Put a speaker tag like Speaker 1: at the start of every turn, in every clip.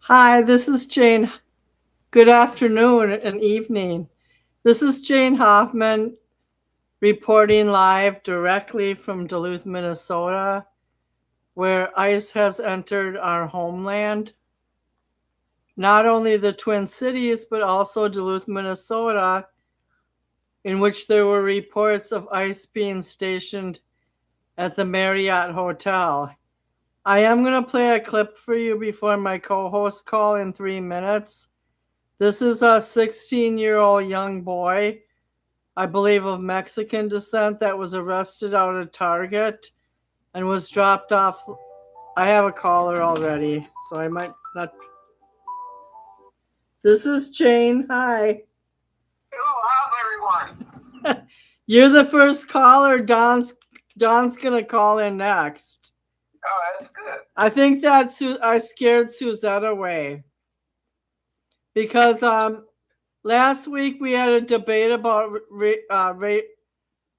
Speaker 1: Hi, this is Jane. Good afternoon and evening. This is Jane Hoffman reporting live directly from Duluth, Minnesota, where ICE has entered our homeland. Not only the Twin Cities, but also Duluth, Minnesota, in which there were reports of ICE being stationed at the Marriott Hotel. I am going to play a clip for you before my co host call in 3 minutes. This is a 16-year-old young boy, I believe of Mexican descent, that was arrested out at Target and was dropped off. I have a caller already, so I might not. This is Jane. Hi.
Speaker 2: Hello, how's everyone?
Speaker 1: You're the first caller. Don's gonna call in next.
Speaker 2: Oh, that's good.
Speaker 1: I think that I scared Suzette away because last week we had a debate about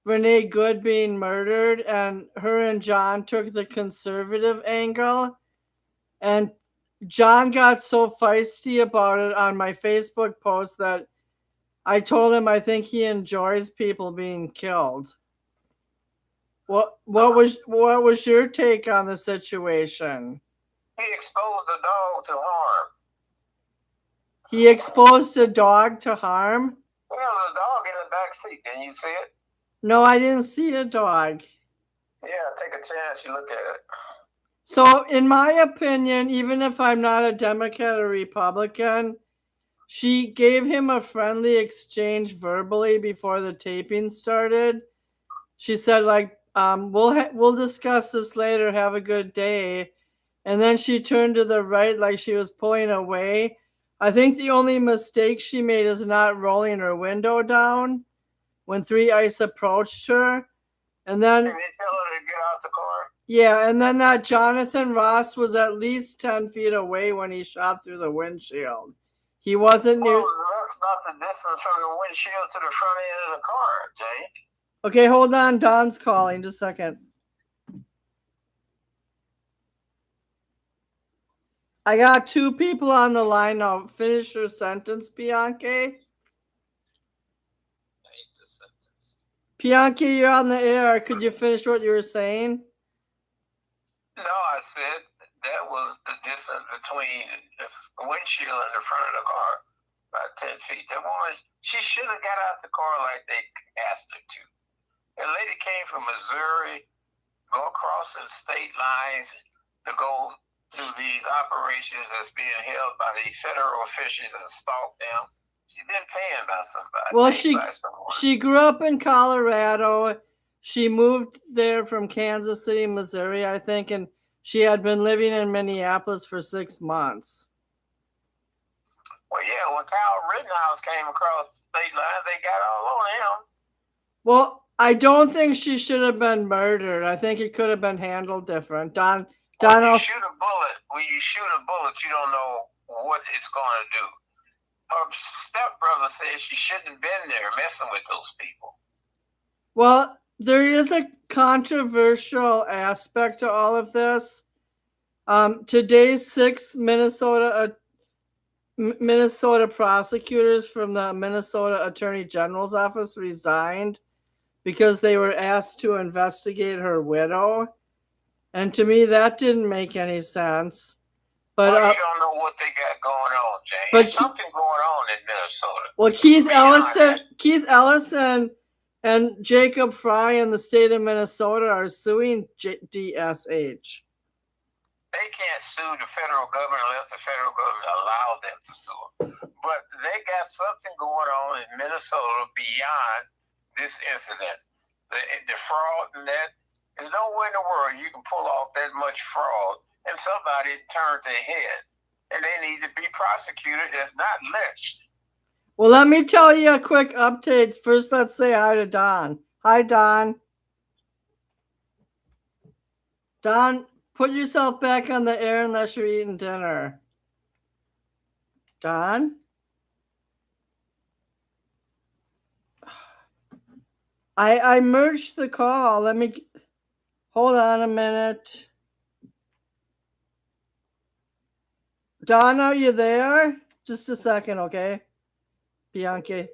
Speaker 1: Renee Good being murdered, and her and John took the conservative angle. And John got so feisty about it on my Facebook post that I told him I think he enjoys people being killed. What was your take on the situation?
Speaker 2: He exposed the dog to harm.
Speaker 1: He exposed a dog to harm?
Speaker 2: Well, the dog in the back seat. Didn't you see it?
Speaker 1: No, I didn't see a dog.
Speaker 2: Yeah, take a chance. You look at it.
Speaker 1: So, in my opinion, even if I'm not a Democrat or Republican, she gave him a friendly exchange verbally before the taping started. She said, like, we'll discuss this later. Have a good day. And then she turned to the right like she was pulling away. I think the only mistake she made is not rolling her window down when Three Ice approached her. And then,
Speaker 2: Did they tell her to get out the car?
Speaker 1: yeah, and then that Jonathan Ross was at least 10 feet away when he shot through the windshield. He wasn't near.
Speaker 2: Well, that's not the distance from the windshield to the front end of the car, Jay.
Speaker 1: Okay, hold on. Don's calling. Just a second. I got two people on the line now. Finish your sentence, Bianchi. Bianchi, you're on the air. Could you finish what you were saying?
Speaker 2: No, I said that was the distance between the windshield and the front of the car, about 10 feet. That woman, she should have got out the car like they asked her to. That lady came from Missouri, go across the state lines to go to these operations that's being held by these federal officials and stalk them. She's been paying by somebody.
Speaker 1: Well, she grew up in Colorado. She moved there from Kansas City, Missouri, I think, and she had been living in Minneapolis for 6 months.
Speaker 2: Well, yeah, when Kyle Rittenhouse came across the state line, they got all on him.
Speaker 1: Well, I don't think she should have been murdered. I think it could have been handled different. When
Speaker 2: you shoot a bullet, you don't know what it's going to do. Her stepbrother says she shouldn't have been there messing with those people.
Speaker 1: Well, there is a controversial aspect to all of this. Today's 6 Minnesota prosecutors from the Minnesota Attorney General's office resigned because they were asked to investigate her widow. And to me, that didn't make any sense.
Speaker 2: But you don't know what they got going on, James. There's something going on in Minnesota.
Speaker 1: Well, Keith Ellison and Jacob Fry in the state of Minnesota are suing DSH.
Speaker 2: They can't sue the federal government unless the federal government allows them to sue them. But they got something going on in Minnesota beyond this incident. The fraud and that, there's no way in the world you can pull off that much fraud and somebody turned their head. And they need to be prosecuted, if not lynched.
Speaker 1: Well, let me tell you a quick update. First, let's say hi to Don. Hi, Don. Don, put yourself back on the air unless you're eating dinner. Don? I merged the call. Let me... Hold on a minute. Don, are you there? Just a second, okay? Bianchi.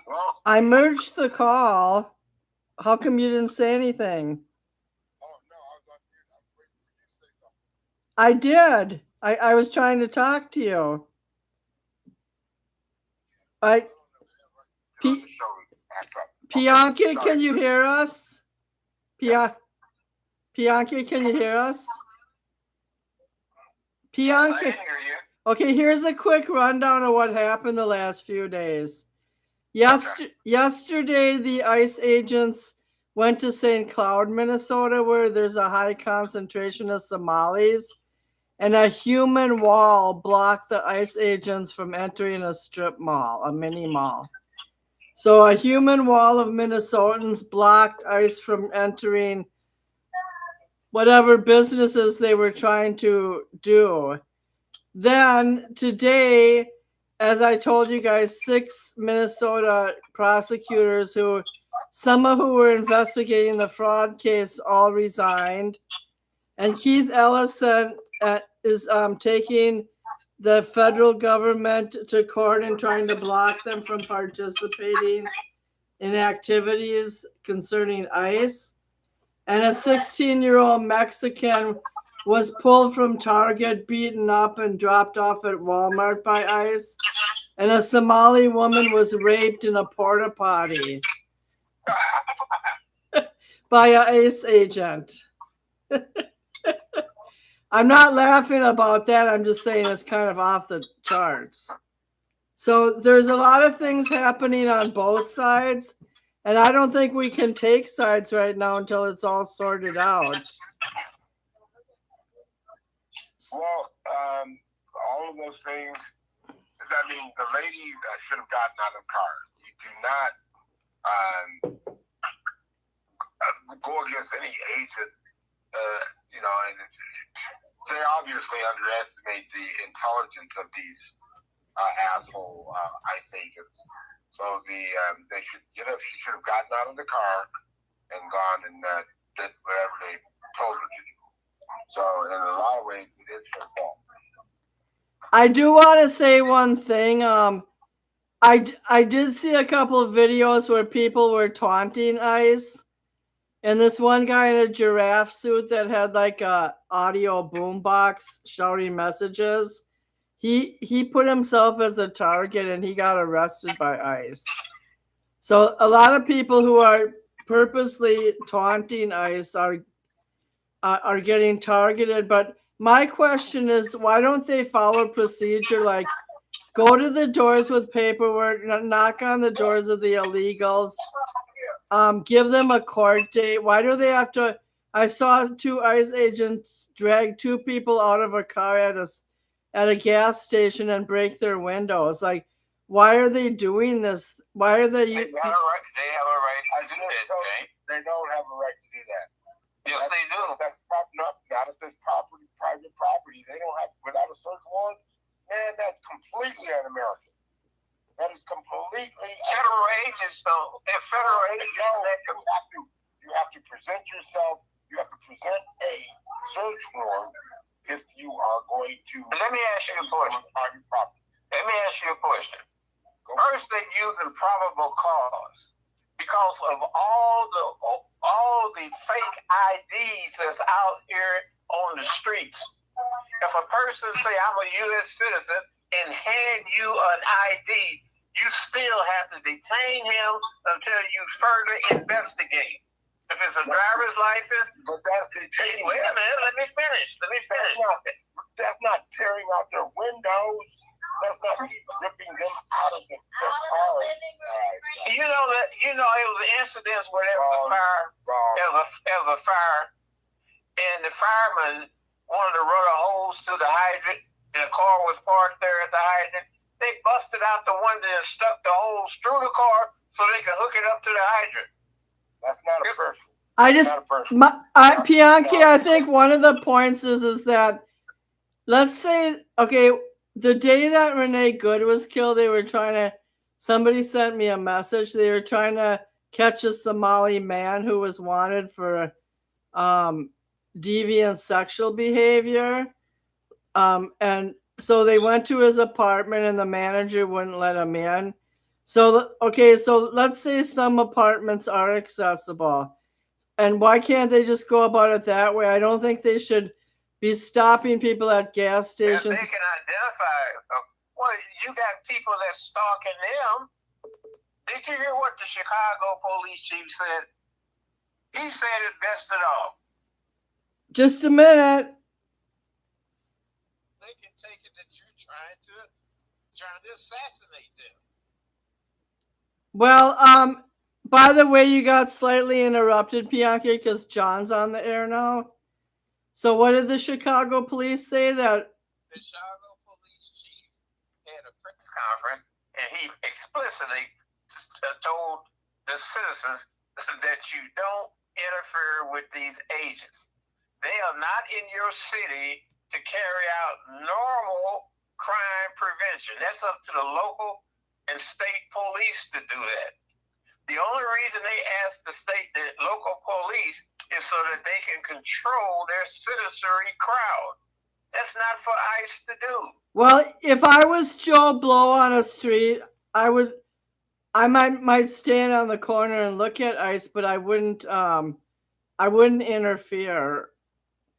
Speaker 2: Well,
Speaker 1: I merged the call. How come you didn't say anything?
Speaker 2: oh no, I was waiting for you to say something.
Speaker 1: I did. I was trying to talk to you. Bianchi, can you hear us? Bianchi, can you hear us? Bianchi.
Speaker 2: I can hear you.
Speaker 1: Okay, here's a quick rundown of what happened the last few days. Yesterday, the ICE agents went to St. Cloud, Minnesota, where there's a high concentration of Somalis, and a human wall blocked the ICE agents from entering a strip mall, a mini mall. So a human wall of Minnesotans blocked ICE from entering whatever businesses they were trying to do. Then today, as I told you guys, 6 Minnesota prosecutors some of who were investigating the fraud case all resigned. And Keith Ellison is taking the federal government to court and trying to block them from participating in activities concerning ICE. And a 16-year-old Mexican was pulled from Target, beaten up, and dropped off at Walmart by ICE. And a Somali woman was raped in a porta potty by an ICE agent. I'm not laughing about that. I'm just saying it's kind of off the charts. So there's a lot of things happening on both sides. And I don't think we can take sides right now until it's all sorted out.
Speaker 2: Well, all of those things. I mean, the lady should have gotten out of the car. You do not go against any agent. And they obviously underestimate the intelligence of these asshole ICE agents. So they should she should have gotten out of the car and gone and did whatever they told her to do. So in a lot of ways, it is her fault.
Speaker 1: I do want to say one thing. I did see a couple of videos where people were taunting ICE, and this one guy in a giraffe suit that had like a audio boombox shouting messages. He put himself as a target and he got arrested by ICE. So a lot of people who are purposely taunting ICE are getting targeted. But my question is, why don't they follow procedure like go to the doors with paperwork, knock on the doors of the illegals, give them a court date? Why do they have to? I saw 2 ICE agents drag 2 people out of a car at a gas station and break their windows. Like, why are they doing this? Why are they?
Speaker 2: They have a right. They have a right to do that, Jay. They don't have a right to do that. Yes, they do. That's not if it's private property. They don't have, without a search warrant. Man, that's completely un-American. That is completely federal agents. Though, if federal agents, you have to present yourself. You have to present a search warrant if you are going to. Let me ask you a question. Private property. Let me ask you a question. First, they use a probable cause because of all the fake IDs that's out here on the streets. If a person say I'm a U.S. citizen and hand you an ID, you still have to detain him until you further investigate. If it's a driver's license, but that's detaining. Wait a minute, let me finish. That's not tearing out their windows. That's not ripping them out of the cars. It was an incident where there was a fire, and the fireman wanted to run a hose to the hydrant, and the car was parked there at the hydrant. They busted out the window and stuck the hose through the car so they could hook it up to the hydrant. That's not a person.
Speaker 1: Bianchi, I think one of the points is that, let's say, okay, the day that Renee Good was killed, they were trying to somebody sent me a message. They were trying to catch a Somali man who was wanted for deviant sexual behavior. And so they went to his apartment and the manager wouldn't let him in. So, okay, so let's say some apartments are accessible. And why can't they just go about it that way? I don't think they should be stopping people at gas stations.
Speaker 2: If they can identify, well, you got people that's stalking them. Did you hear what the Chicago police chief said? He said it best of all.
Speaker 1: Just a minute.
Speaker 2: They can take it that you're trying to assassinate them.
Speaker 1: Well, by the way, you got slightly interrupted, Bianca, because John's on the air now. So what did the Chicago police say? That
Speaker 2: the Chicago police chief had a press conference, and he explicitly told the citizens that you don't interfere with these agents. They are not in your city to carry out normal crime prevention. That's up to the local and state police to do that. The only reason they ask the local police is so that they can control their citizenry crowd. That's not for ICE to do.
Speaker 1: Well, if I was Joe Blow on a street, I might stand on the corner and look at ICE, but I wouldn't interfere.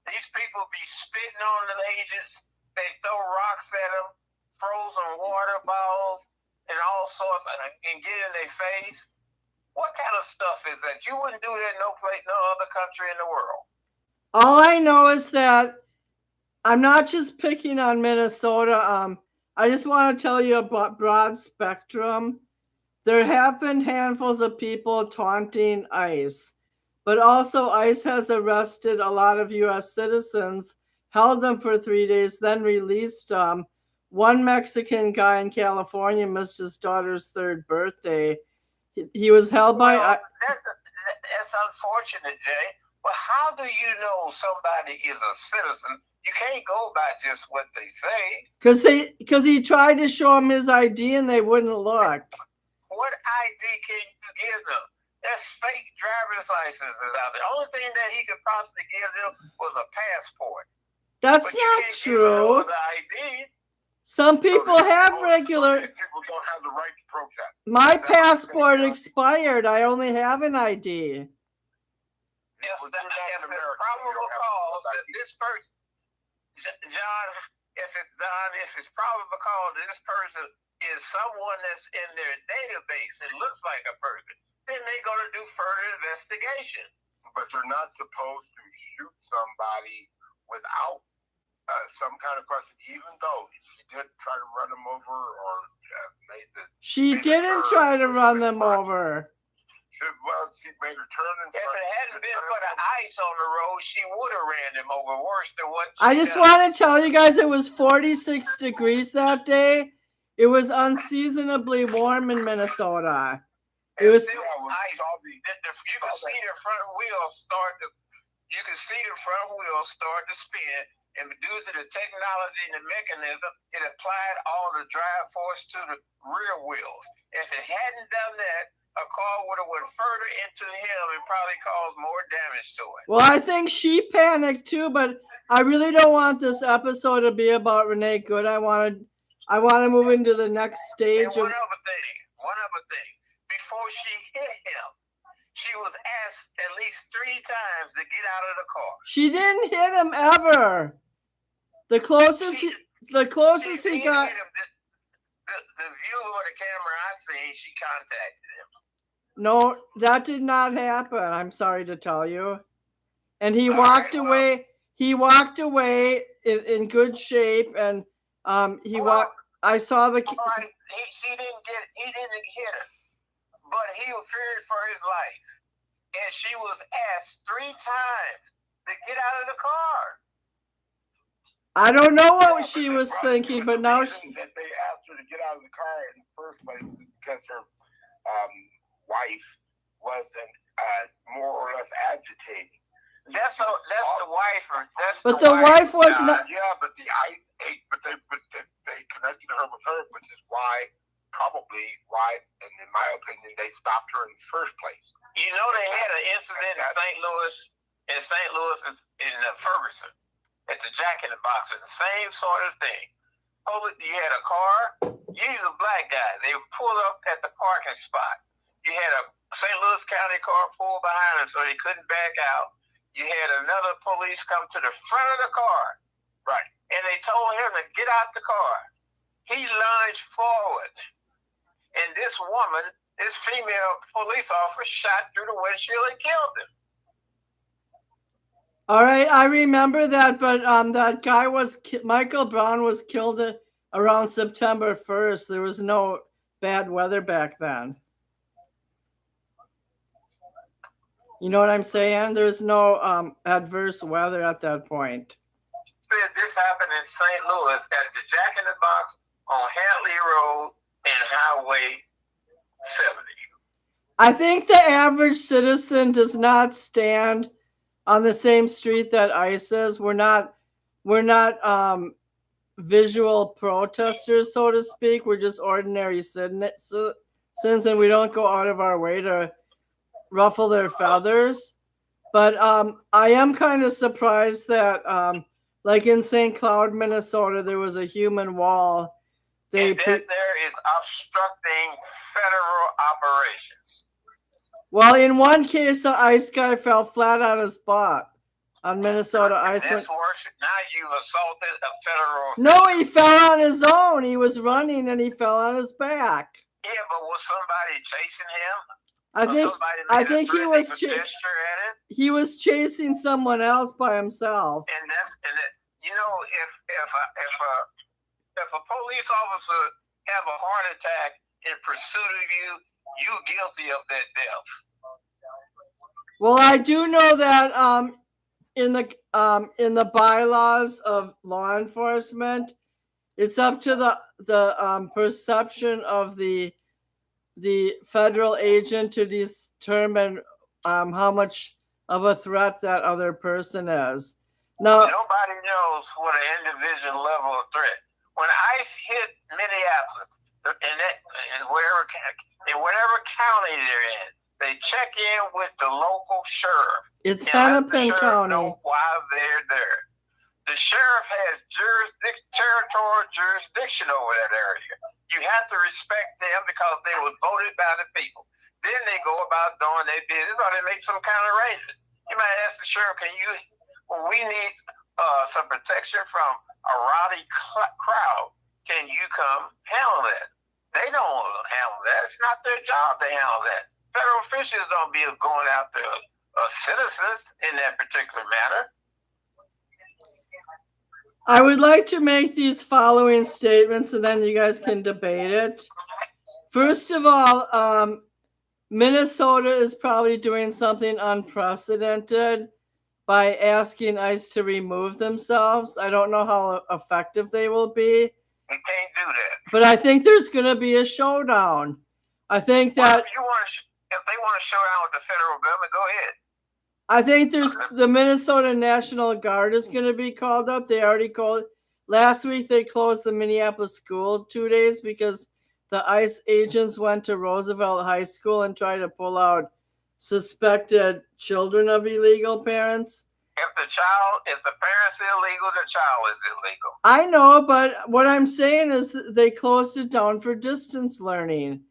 Speaker 2: These people be spitting on the agents. They throw rocks at them, frozen water balls, and all sorts, and get in their face. What kind of stuff is that? You wouldn't do that no other country in the world.
Speaker 1: All I know is that I'm not just picking on Minnesota. I just want to tell you about broad spectrum. There have been handfuls of people taunting ICE, but also ICE has arrested a lot of U.S. citizens, held them for 3 days, then released them. One Mexican guy in California missed his daughter's 3rd birthday. He was held by...
Speaker 2: That's unfortunate, Jay. But how do you know somebody is a citizen? You can't go by just what they say.
Speaker 1: Because he tried to show them his ID and they wouldn't look.
Speaker 2: What ID can you give them? That's fake driver's licenses out there. The only thing that he could possibly give them was a passport.
Speaker 1: That's not true.
Speaker 2: The ID.
Speaker 1: Some people have regular.
Speaker 2: People don't have the right to protest.
Speaker 1: My passport expired. I only have an ID.
Speaker 2: If probable cause that this person, John, if it's probable cause that this person is someone that's in their database, it looks like a person, then they're going to do further investigation. But you're not supposed to shoot somebody without some kind of question, even though she did try to run them over or made the...
Speaker 1: She didn't try to run them over.
Speaker 2: Well, she made her turn. If it hadn't been for the ice on the road, she would have ran them over worse than what she
Speaker 1: I just want to tell you guys it was 46 degrees that day. It was unseasonably warm in Minnesota. It was
Speaker 2: still ice. You can see the front wheel start to... You can see the front wheel start to spin, and due to the technology and the mechanism, it applied all the drive force to the rear wheels. If it hadn't done that, a car would have went further into him and probably caused more damage to it.
Speaker 1: Well, I think she panicked too, but I really don't want this episode to be about Renee Good. I want to move into the next stage.
Speaker 2: And one other thing. Before she hit him, she was asked at least 3 times to get out of the car.
Speaker 1: She didn't hit him ever. The closest he got.
Speaker 2: The view of the camera I seen, she contacted him.
Speaker 1: No, that did not happen. I'm sorry to tell you. And he walked away. He walked away in good shape, and he walked. I saw the.
Speaker 2: He didn't hit her, but he feared for his life, and she was asked 3 times to get out of the car.
Speaker 1: I don't know what she was thinking, but now
Speaker 2: that they asked her to get out of the car in the first place because her wife wasn't more or less agitating. That's the wife.
Speaker 1: But the wife was not.
Speaker 2: Yeah, but they connected her with her, which is why probably
Speaker 3: why, and in my opinion, they stopped her in the first place.
Speaker 2: You know, they had an incident in St. Louis, in Ferguson, at the Jack in the Box, the same sort of thing. You had a car, you was a black guy. They pulled up at the parking spot. You had a St. Louis County car pulled behind him so he couldn't back out. You had another police come to the front of the car.
Speaker 3: Right.
Speaker 2: And they told him to get out the car. He lunged forward. And this woman, this female police officer, shot through the windshield and killed him.
Speaker 1: All right, I remember that, but that guy Michael Brown was killed around September 1st. There was no bad weather back then. You know what I'm saying? There's no adverse weather at that point.
Speaker 2: This happened in St. Louis at the Jack in the Box on Hatley Road and Highway 70.
Speaker 1: I think the average citizen does not stand on the same street that ICE is. We're not visual protesters, so to speak. We're just ordinary citizens, and we don't go out of our way to ruffle their feathers. But I am kind of surprised that, like in St. Cloud, Minnesota, there was a human wall.
Speaker 2: There is obstructing federal operations.
Speaker 1: Well, in one case, the ICE guy fell flat on his butt on Minnesota ICE.
Speaker 2: That's worse. Now you've assaulted a federal.
Speaker 1: No, he fell on his own. He was running and he fell on his back.
Speaker 2: Yeah, but was somebody chasing him?
Speaker 1: I think he was chasing someone else by himself.
Speaker 2: And you know, if a police officer have a heart attack in pursuit of you, you're guilty of that death.
Speaker 1: Well, I do know that in the bylaws of law enforcement, it's up to the perception of the federal agent to determine how much of a threat that other person is. Now,
Speaker 2: nobody knows what an individual level of threat. When ICE hit Minneapolis, in whatever county they're in, they check in with the local sheriff.
Speaker 1: It's Hennepin County.
Speaker 2: Know why they're there. The sheriff has territorial jurisdiction over that area. You have to respect them because they were voted by the people. Then they go about doing their business or they make some kind of arrangement. You might ask the sheriff, we need some protection from a rowdy crowd. Can you come handle that? They don't handle that. It's not their job to handle that. Federal officials don't be going after citizens in that particular matter.
Speaker 1: I would like to make these following statements and then you guys can debate it. First of all, Minnesota is probably doing something unprecedented by asking ICE to remove themselves. I don't know how effective they will be.
Speaker 2: We can't do that.
Speaker 1: But I think there's going to be a showdown. I think that...
Speaker 2: If they want to show down with the federal government, go ahead.
Speaker 1: I think the Minnesota National Guard is going to be called up. They already called. Last week, they closed the Minneapolis school 2 days because the ICE agents went to Roosevelt High School and tried to pull out suspected children of illegal parents.
Speaker 2: If the parent's illegal, the child is illegal.
Speaker 1: I know, but what I'm saying is that they closed it down for distance learning.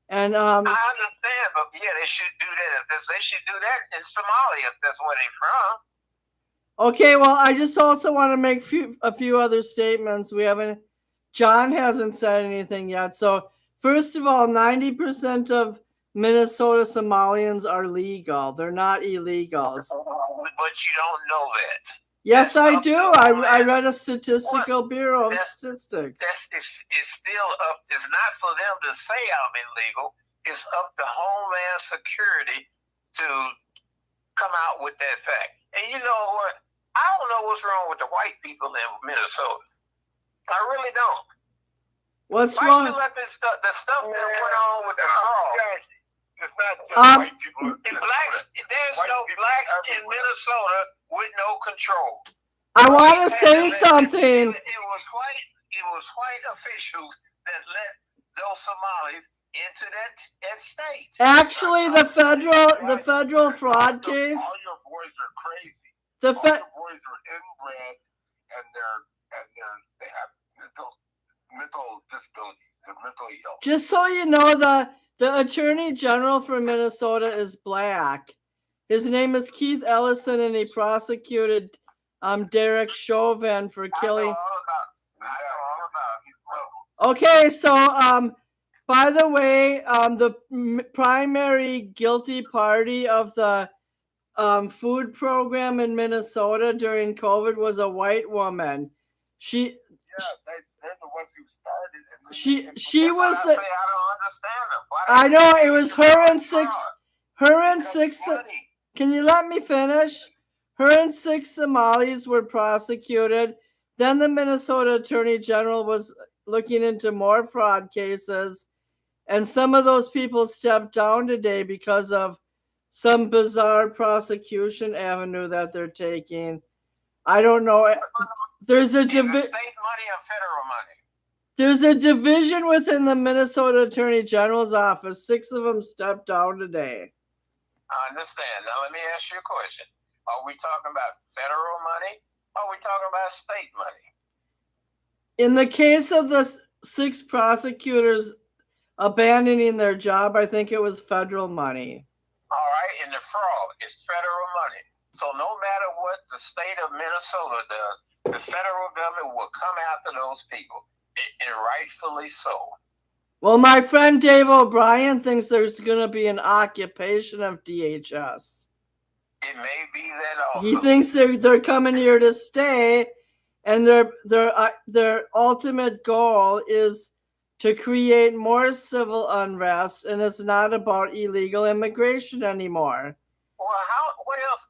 Speaker 1: And
Speaker 2: I understand, but yeah, they should do that. They should do that in Somalia if that's where they're from.
Speaker 1: Okay, well, I just also want to make a few other statements. John hasn't said anything yet. So first of all, 90% of Minnesota Somalians are legal. They're not illegals.
Speaker 2: But you don't know that.
Speaker 1: Yes, I do. I read a statistical bureau of statistics.
Speaker 2: It's still up. It's not for them to say I'm illegal. It's up to Homeland Security to come out with that fact. And you know what? I don't know what's wrong with the white people in Minnesota. I really don't.
Speaker 1: What's wrong?
Speaker 2: Why you let the stuff that went on with the Carl?
Speaker 3: It's not just white people.
Speaker 2: There's no blacks in Minnesota with no control.
Speaker 1: I want to say something.
Speaker 2: It was white officials that let those Somalis into that state.
Speaker 1: Actually, the federal fraud case.
Speaker 3: All your boys are crazy.
Speaker 1: The
Speaker 3: All your boys are inbred, and they have mental disabilities. They're mentally ill.
Speaker 1: Just so you know, the Attorney General for Minnesota is black. His name is Keith Ellison, and he prosecuted Derek Chauvin for killing.
Speaker 3: I know all about it.
Speaker 1: Okay, so by the way, the primary guilty party of the food program in Minnesota during COVID was a white woman.
Speaker 3: They're the ones who started.
Speaker 1: She was the.
Speaker 2: I don't understand them.
Speaker 1: I know it was her and six. Can you let me finish? Her and 6 Somalis were prosecuted. Then the Minnesota Attorney General was looking into more fraud cases, and some of those people stepped down today because of some bizarre prosecution avenue that they're taking. I don't know. There's a
Speaker 2: state money or federal money?
Speaker 1: There's a division within the Minnesota Attorney General's office. 6 of them stepped down today.
Speaker 2: I understand. Now let me ask you a question. Are we talking about federal money? Or are we talking about state money?
Speaker 1: In the case of the 6 prosecutors abandoning their job, I think it was federal money.
Speaker 2: All right, and the fraud is federal money. So no matter what the state of Minnesota does, the federal government will come after those people, and rightfully so.
Speaker 1: Well, my friend Dave O'Brien thinks there's going to be an occupation of DHS.
Speaker 2: It may be that also.
Speaker 1: He thinks they're coming here to stay, and their ultimate goal is to create more civil unrest, and it's not about illegal immigration anymore.
Speaker 2: Well, what else?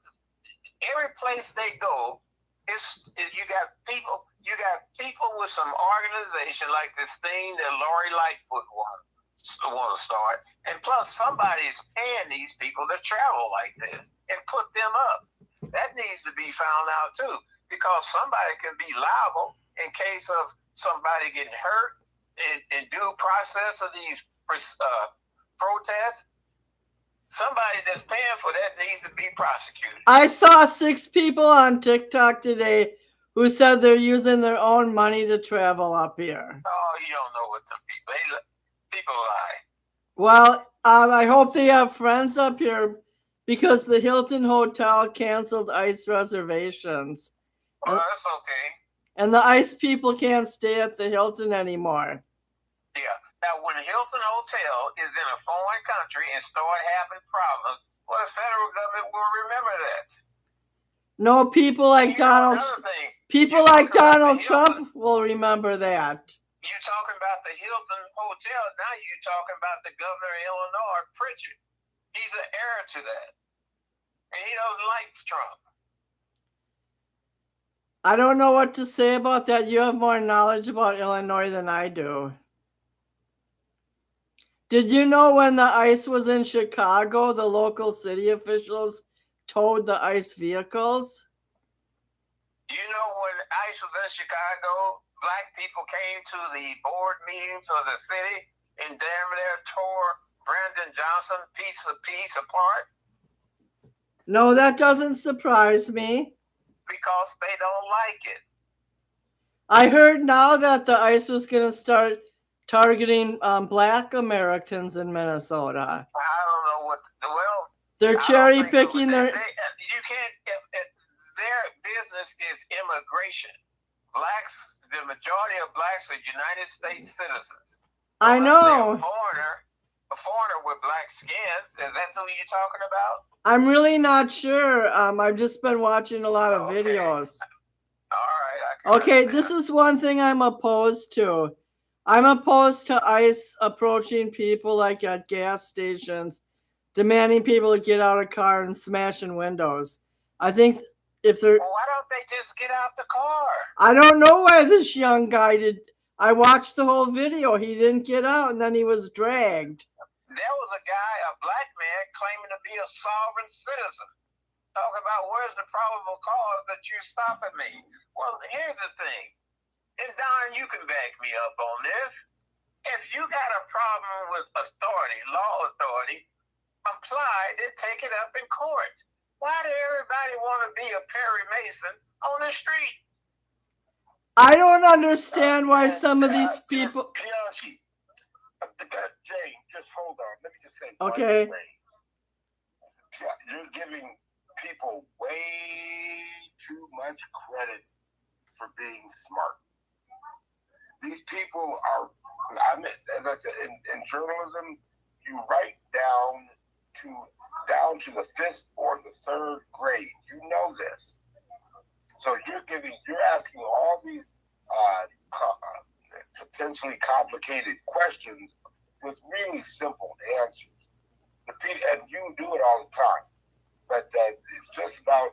Speaker 2: Every place they go, you got people with some organization like this thing that Lori Lightfoot want to start, and plus somebody's paying these people to travel like this and put them up. That needs to be found out too, because somebody can be liable in case of somebody getting hurt in due process of these protests. Somebody that's paying for that needs to be prosecuted.
Speaker 1: I saw 6 people on TikTok today who said they're using their own money to travel up here.
Speaker 2: Oh, you don't know what the people lie.
Speaker 1: Well, I hope they have friends up here because the Hilton Hotel canceled ICE reservations.
Speaker 2: Well, that's okay.
Speaker 1: And the ICE people can't stay at the Hilton anymore.
Speaker 2: Yeah. Now, when Hilton Hotel is in a foreign country and start having problems, well, the federal government will remember that.
Speaker 1: No, people like Donald Trump will remember that.
Speaker 2: You talking about the Hilton Hotel, now you talking about the governor of Illinois, Pritchett. He's an heir to that. And he doesn't like Trump.
Speaker 1: I don't know what to say about that. You have more knowledge about Illinois than I do. Did you know when the ICE was in Chicago, the local city officials towed the ICE vehicles?
Speaker 2: You know, when ICE was in Chicago, black people came to the board meetings of the city and damn near tore Brandon Johnson piece apart?
Speaker 1: No, that doesn't surprise me.
Speaker 2: Because they don't like it.
Speaker 1: I heard now that the ICE was going to start targeting black Americans in Minnesota.
Speaker 2: I don't know what. Well,
Speaker 1: they're cherry picking their.
Speaker 2: You can't. Their business is immigration. Blacks, the majority of blacks are United States citizens.
Speaker 1: I know.
Speaker 2: A foreigner with black skins. Is that who you're talking about?
Speaker 1: I'm really not sure. I've just been watching a lot of videos.
Speaker 2: All right.
Speaker 1: Okay, this is one thing I'm opposed to. I'm opposed to ICE approaching people like at gas stations, demanding people to get out of car and smashing windows. I think if they're...
Speaker 2: Well, why don't they just get out the car?
Speaker 1: I don't know why this young guy did. I watched the whole video. He didn't get out, and then he was dragged.
Speaker 2: There was a guy, a black man, claiming to be a sovereign citizen. Talking about where's the probable cause that you're stopping me. Well, here's the thing. And Don, you can back me up on this. if you got a problem with authority, law authority, apply, then take it up in court. Why do everybody want to be a Perry Mason on the street?
Speaker 1: I don't understand why some of these people.
Speaker 3: Bianchi, Jane, just hold on. Let me just say.
Speaker 1: Okay.
Speaker 3: You're giving people way too much credit for being smart. These people are, as I said, in journalism, you write down to the 5th or the 3rd grade. You know this. So you're asking all these potentially complicated questions with really simple answers. And you do it all the time. But it's just about,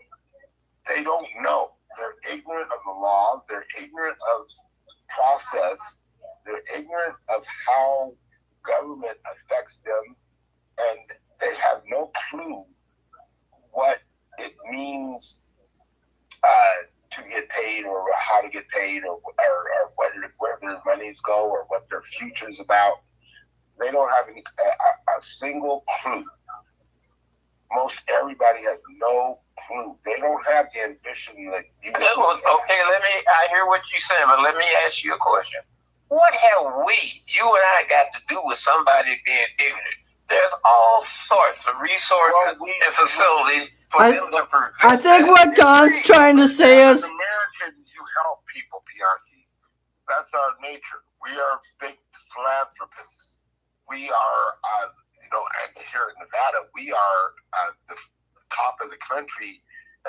Speaker 3: they don't know. They're ignorant of the law. They're ignorant of process. They're ignorant of how government affects them. And they have no clue what it means to get paid, or how to get paid, or where their monies go, or what their future's about. They don't have a single clue. Most everybody has no clue. They don't have the ambition that you have.
Speaker 2: Okay, I hear what you're saying, but let me ask you a question. What have you and I got to do with somebody being ignorant? There's all sorts of resources and facilities for them to prevent.
Speaker 1: I think what Don's trying to say is,
Speaker 3: as Americans, you help people, Bianchi. That's our nature. We are big philanthropists. We are, and here in Nevada, we are the top of the country,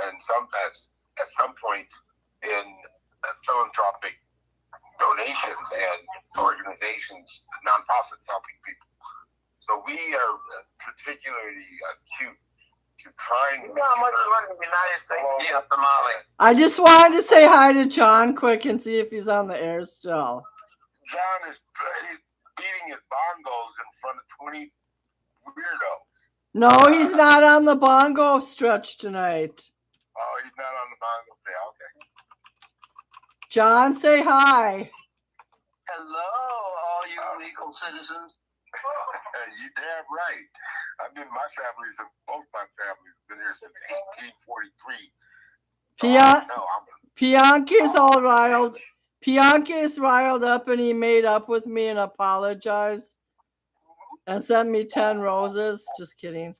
Speaker 3: and at some points in philanthropic donations and organizations, nonprofits helping people. So we are particularly acute to trying.
Speaker 2: You know how much money the United States gives to Mali?
Speaker 1: I just wanted to say hi to John quick and see if he's on the air still.
Speaker 3: John is beating his bongos in front of 20 weirdos.
Speaker 1: No, he's not on the bongo stretch tonight.
Speaker 3: Oh, he's not on the bongo thing. Okay.
Speaker 1: John, say hi.
Speaker 2: Hello, all you legal citizens.
Speaker 3: You damn right. Both my families have been here since 1843.
Speaker 1: Bianchi's all riled. Bianchi's riled up, and he made up with me and apologized and sent me 10 roses. Just kidding.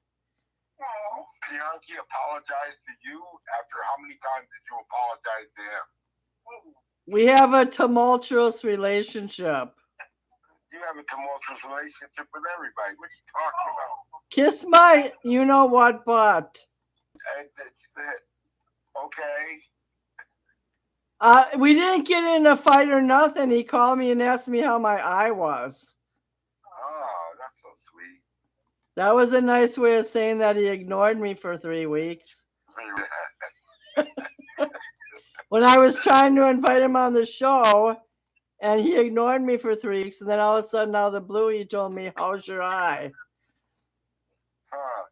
Speaker 3: Bianchi apologized to you after how many times did you apologize to him?
Speaker 1: We have a tumultuous relationship.
Speaker 3: You have a tumultuous relationship with everybody. What are you talking about?
Speaker 1: Kiss my you-know-what butt.
Speaker 3: Okay.
Speaker 1: We didn't get in a fight or nothing. He called me and asked me how my eye was.
Speaker 3: Oh, that's so sweet.
Speaker 1: That was a nice way of saying that he ignored me for 3 weeks. When I was trying to invite him on the show, and he ignored me for 3 weeks, and then all of a sudden, out of the blue, he told me, "How's your eye?"
Speaker 3: Huh.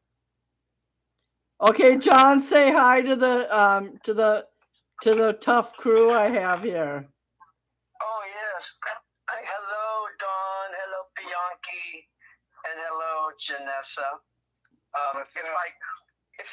Speaker 1: Okay, John, say hi to the tough crew I have here.
Speaker 2: Oh yes. Hello, Dawn. Hello, Bianchi, and hello, Janessa.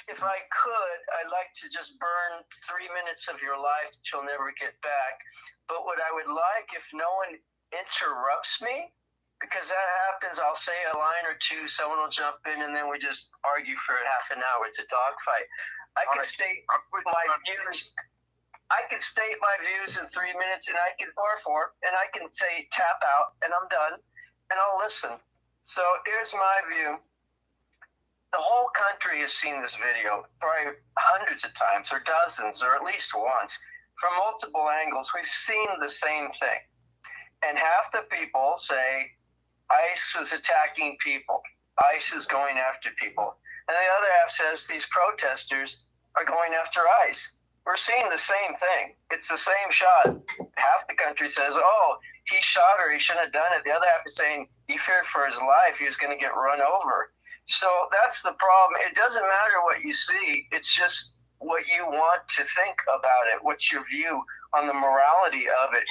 Speaker 2: If I could, I'd like to just burn 3 minutes of your life that you'll never get back. But what I would like, if no one interrupts me, because that happens, I'll say a line or two, someone will jump in, and then we just argue for half an hour. It's a dogfight. I can state my views. I can state my views in 3 minutes, and I can I can say tap out, and I'm done, and I'll listen. So here's my view. The whole country has seen this video probably hundreds of times, or dozens, or at least once, from multiple angles. We've seen the same thing. And half the people say ICE was attacking people. ICE is going after people. And the other half says these protesters are going after ICE. We're seeing the same thing. It's the same shot. Half the country says, oh, he shot her, he shouldn't have done it. The other half is saying he feared for his life, he was going to get run over. So that's the problem. It doesn't matter what you see. It's just what you want to think about it. What's your view on the morality of it?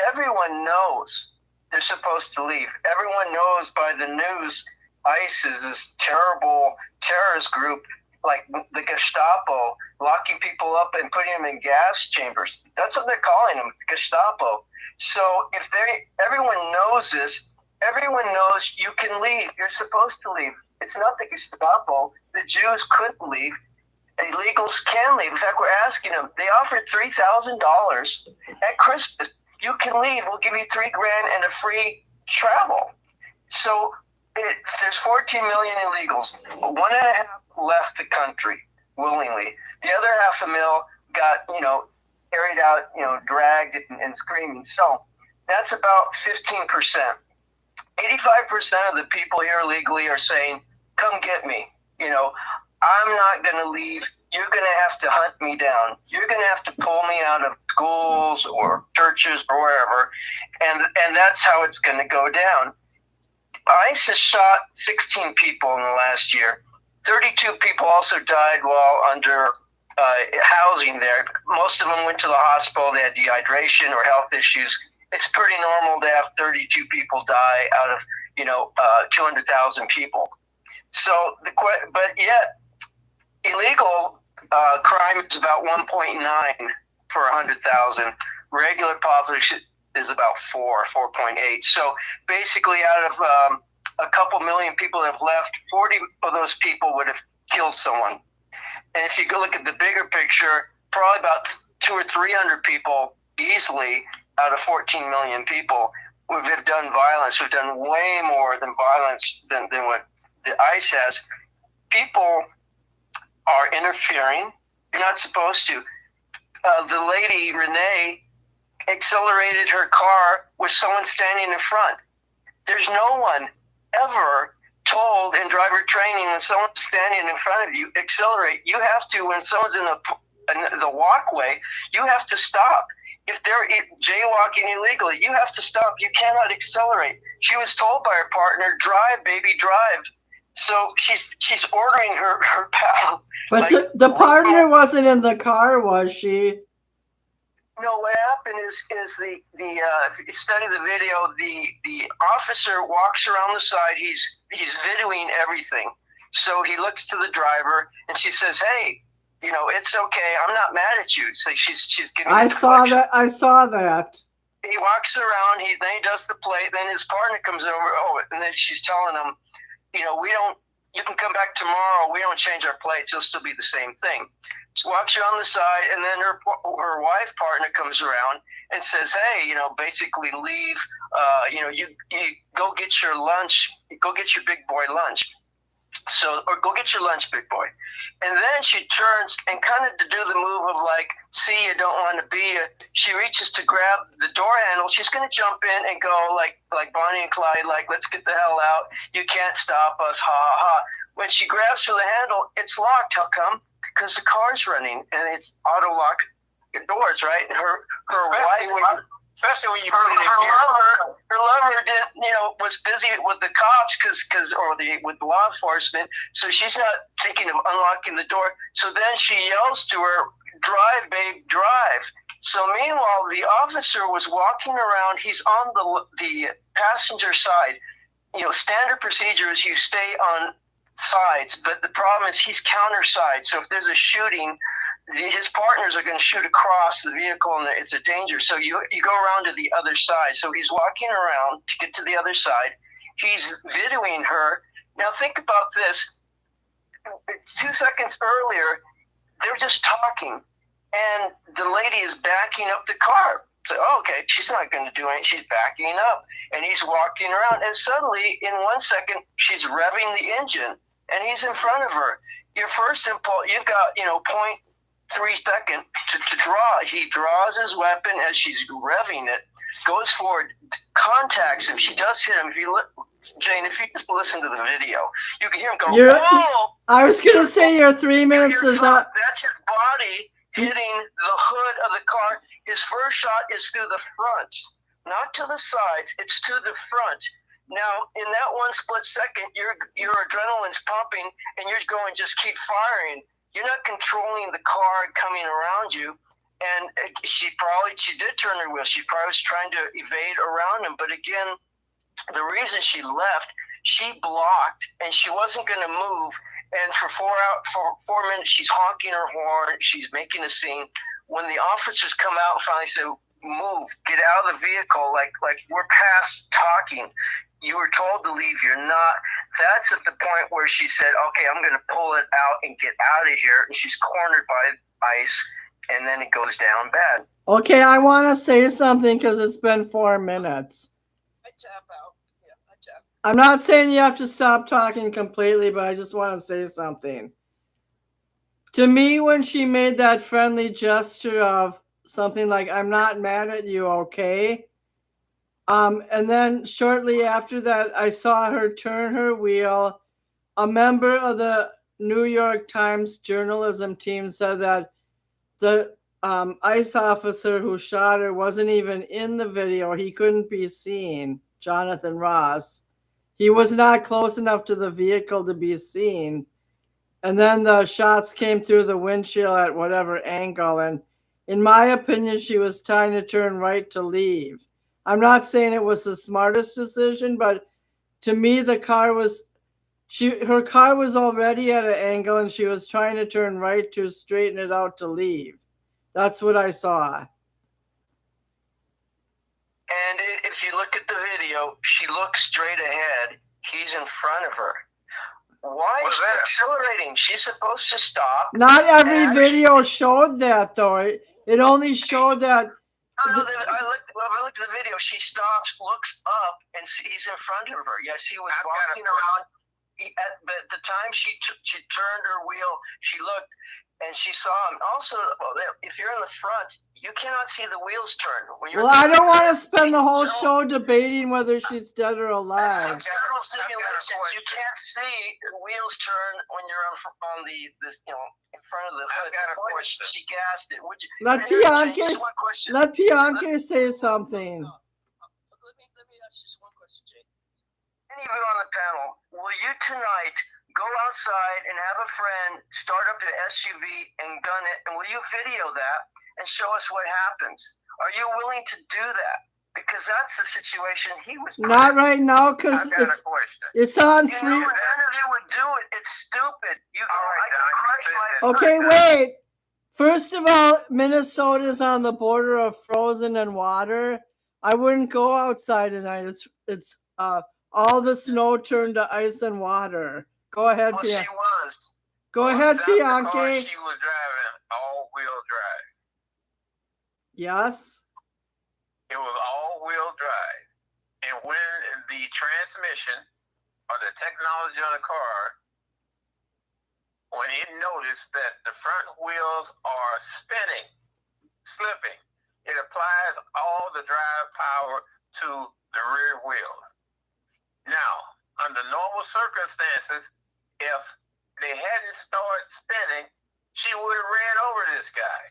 Speaker 2: Everyone knows
Speaker 4: they're supposed to leave. Everyone knows by the news ICE is this terrible terrorist group, like the Gestapo, locking people up and putting them in gas chambers. That's what they're calling them, Gestapo. So if everyone knows this, everyone knows you can leave. You're supposed to leave. It's not the Gestapo. The Jews couldn't leave. Illegals can leave. In fact, we're asking them. They offered $3,000 at Christmas. You can leave. We'll give you $3,000 and a free travel. So there's 14 million illegals. 1.5 left the country willingly. The other 500,000 got, carried out, dragged and screaming. So that's about 15%. 85% of the people here illegally are saying, come get me. I'm not going to leave. You're going to have to hunt me down. You're going to have to pull me out of schools or churches or wherever. And that's how it's going to go down. ICE has shot 16 people in the last year. 32 people also died while under housing there. Most of them went to the hospital. They had dehydration or health issues. It's pretty normal to have 32 people die out of 200,000 people. So, but yet illegal crime is about 1.9 per 100,000. Regular population is about 4.8. So basically, out of a couple million people that have left, 40 of those people would have killed someone. And if you go look at the bigger picture, probably about 200 or 300 people easily out of 14 million people would have done violence. We've done way more than violence than what the ICE has. People are interfering. You're not supposed to. The lady, Renee, accelerated her car with someone standing in front. There's no one ever told in driver training when someone's standing in front of you, accelerate. You have to, when someone's in the walkway, you have to stop. If they're jaywalking illegally, you have to stop. You cannot accelerate. She was told by her partner, drive, baby, drive. So she's ordering her pal.
Speaker 1: But the partner wasn't in the car, was she?
Speaker 4: No, what happened is if you study the video, the officer walks around the side. He's videoing everything. So he looks to the driver and she says, "Hey, it's okay. I'm not mad at you." So she's giving. I saw
Speaker 1: that.
Speaker 4: He walks around. Then he does the plate. Then his partner comes over. And then she's telling him, we don't. You can come back tomorrow. We don't change our plates. It'll still be the same thing. She walks around the side, and then her wife partner comes around and says, "Hey, basically leave. You go get your lunch. Go get your big boy lunch. Or go get your lunch, big boy." And then she turns and kind of to do the move of like, "See, you don't want to be." She reaches to grab the door handle. She's going to jump in and go like Bonnie and Clyde, like, "Let's get the hell out. You can't stop us, ha ha." When she grabs for the handle, it's locked. How come? Because the car's running and it's auto lock doors, right? And her wife, especially when you her lover didn't, was busy with the cops with law enforcement, so she's not thinking of unlocking the door. So then she yells to her, "Drive, babe, drive." So meanwhile, the officer was walking around. He's on the passenger side. Standard procedure is you stay on sides, but the problem is he's counter side. So if there's a shooting, his partners are going to shoot across the vehicle, and it's a danger. So you go around to the other side. So he's walking around to get to the other side. He's videoing her. Now think about this. 2 seconds earlier, they're just talking, and the lady is backing up the car. So, okay, she's not going to do anything. She's backing up, and he's walking around. And suddenly, in 1 second, she's revving the engine, and he's in front of her. Your first impulse, you've got, 0.3 seconds to draw. He draws his weapon as she's revving it, goes forward, contacts him. She does hit him. Jane, if you just listen to the video, you can hear him go, "Whoa!"
Speaker 1: I was going to say your 3 minutes is up.
Speaker 4: That's his body hitting the hood of the car. His first shot is through the front, not to the sides. It's to the front. Now, in that 1 split second, your adrenaline's pumping, and you're going, just keep firing. You're not controlling the car coming around you. And she did turn her wheel. She probably was trying to evade around him. But again, the reason she left, she blocked and she wasn't going to move. And for 4 minutes, she's honking her horn. She's making a scene. When the officers come out and finally say, move, get out of the vehicle, like we're past talking. You were told to leave. You're not. That's at the point where she said, okay, I'm going to pull it out and get out of here. And she's cornered by ice. And then it goes down bad.
Speaker 1: Okay, I want to say something because it's been 4 minutes.
Speaker 4: I tap out. Yeah, I tap.
Speaker 1: I'm not saying you have to stop talking completely, but I just want to say something. To me, when she made that friendly gesture of something like, I'm not mad at you, okay? And then shortly after that, I saw her turn her wheel. A member of the New York Times journalism team said that the ICE officer who shot her wasn't even in the video. He couldn't be seen, Jonathan Ross. He was not close enough to the vehicle to be seen. And then the shots came through the windshield at whatever angle. And in my opinion, she was trying to turn right to leave. I'm not saying it was the smartest decision, but to me, her car was already at an angle and she was trying to turn right to straighten it out to leave. That's what I saw.
Speaker 4: And if you look at the video, she looks straight ahead. He's in front of her. Why is she accelerating? She's supposed to stop.
Speaker 1: Not every video showed that, though. It only showed that.
Speaker 4: I looked at the video. She stops, looks up, and he's in front of her. Yes, he was walking around. At the time she turned her wheel, she looked and she saw him. Also, if you're in the front, you cannot see the wheels turn.
Speaker 1: Well, I don't want to spend the whole show debating whether she's dead or alive.
Speaker 4: General simulations, you can't see the wheels turn when you're in front of the hood.
Speaker 2: I've got a question.
Speaker 4: She gassed it.
Speaker 1: Let Bianca say something.
Speaker 4: Let me ask just one question, Jay. Any of you on the panel, will you tonight go outside and have a friend start up the SUV and gun it, and will you video that and show us what happens? Are you willing to do that? Because that's the situation he was in.
Speaker 1: Not right now, because it's on free.
Speaker 4: None of you would do it. It's stupid.
Speaker 1: Okay, wait. First of all, Minnesota's on the border of frozen and water. I wouldn't go outside tonight. It's all the snow turned to ice and water. Go ahead,
Speaker 4: Bianca. She was.
Speaker 1: Go ahead, Bianca.
Speaker 2: She was driving all-wheel drive.
Speaker 1: Yes.
Speaker 2: It was all-wheel drive. And when the transmission or the technology on the car, when it noticed that the front wheels are spinning, slipping, it applies all the drive power to the rear wheels. Now, under normal circumstances, if they hadn't started spinning, she would have ran over this guy.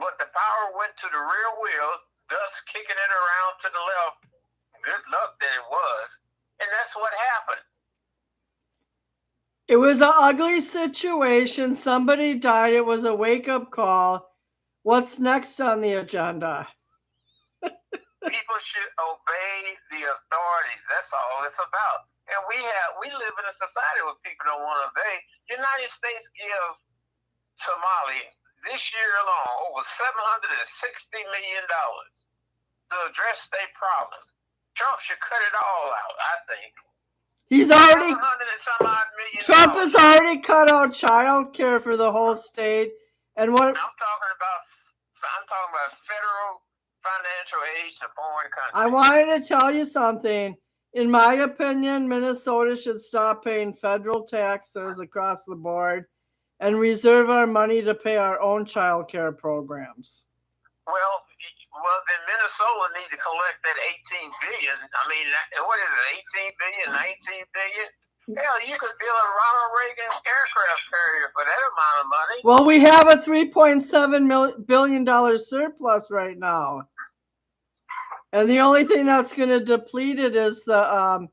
Speaker 2: But the power went to the rear wheels, thus kicking it around to the left. Good luck that it was. And that's what happened.
Speaker 1: It was an ugly situation. Somebody died. It was a wake-up call. What's next on the agenda?
Speaker 2: People should obey the authorities. That's all it's about. And we live in a society where people don't want to obey. The United States give Somalia this year alone over $760 million to address their problems. Trump should cut it all out, I think.
Speaker 1: Trump has already cut out child care for the whole state. And what
Speaker 2: I'm talking about federal financial aid to foreign countries.
Speaker 1: I wanted to tell you something. In my opinion, Minnesota should stop paying federal taxes across the board and reserve our money to pay our own child care programs.
Speaker 2: Well, then Minnesota needs to collect that $18 billion. I mean, what is it, $18 billion, $19 billion? Hell, you could build a Ronald Reagan aircraft carrier for that amount of money.
Speaker 1: Well, we have a $3.7 billion surplus right now. And the only thing that's going to deplete it is now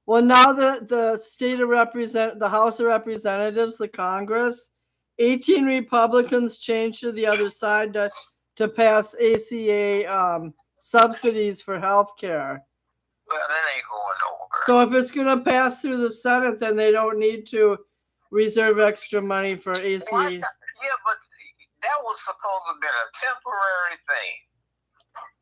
Speaker 1: the state of the House of Representatives, the Congress, 18 Republicans changed to the other side to pass ACA subsidies for health care.
Speaker 2: Well, that ain't going nowhere.
Speaker 1: So if it's going to pass through the Senate, then they don't need to reserve extra money for ACA.
Speaker 2: Yeah, but that was supposed to have been a temporary thing.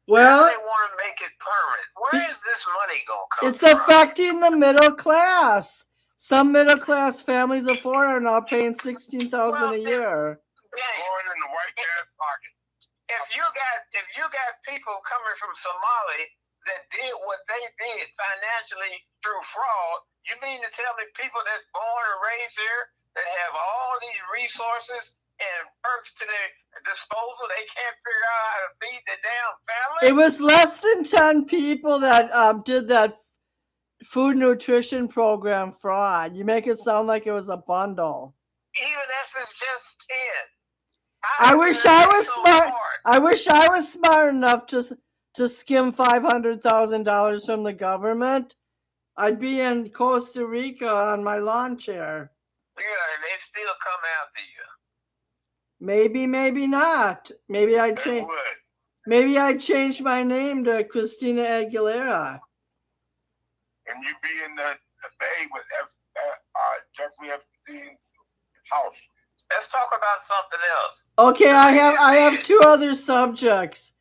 Speaker 1: Well,
Speaker 2: now they want to make it permanent. Where is this money going to come
Speaker 1: it's
Speaker 2: from?
Speaker 1: affecting the middle class. Some middle class families of four are now paying $16,000 a year.
Speaker 3: Going in the white guy's pocket.
Speaker 2: If you got people coming from Somalia that did what they did financially through fraud, you mean to tell me people that's born and raised here that have all these resources and perks to their disposal, they can't figure out how to feed their damn family?
Speaker 1: It was less than 10 people that did that food nutrition program fraud. You make it sound like it was a bundle.
Speaker 2: Even if it's just 10.
Speaker 1: I wish I was smart. I wish I was smart enough to skim $500,000 from the government. I'd be in Costa Rica on my lawn chair.
Speaker 2: Yeah, and they still come after you.
Speaker 1: Maybe, maybe not. Maybe I'd change. Maybe I'd change my name to Christina Aguilera.
Speaker 3: And you be in the bay with Jeffrey Epstein's house.
Speaker 2: Let's talk about something else.
Speaker 1: Okay, I have two other subjects.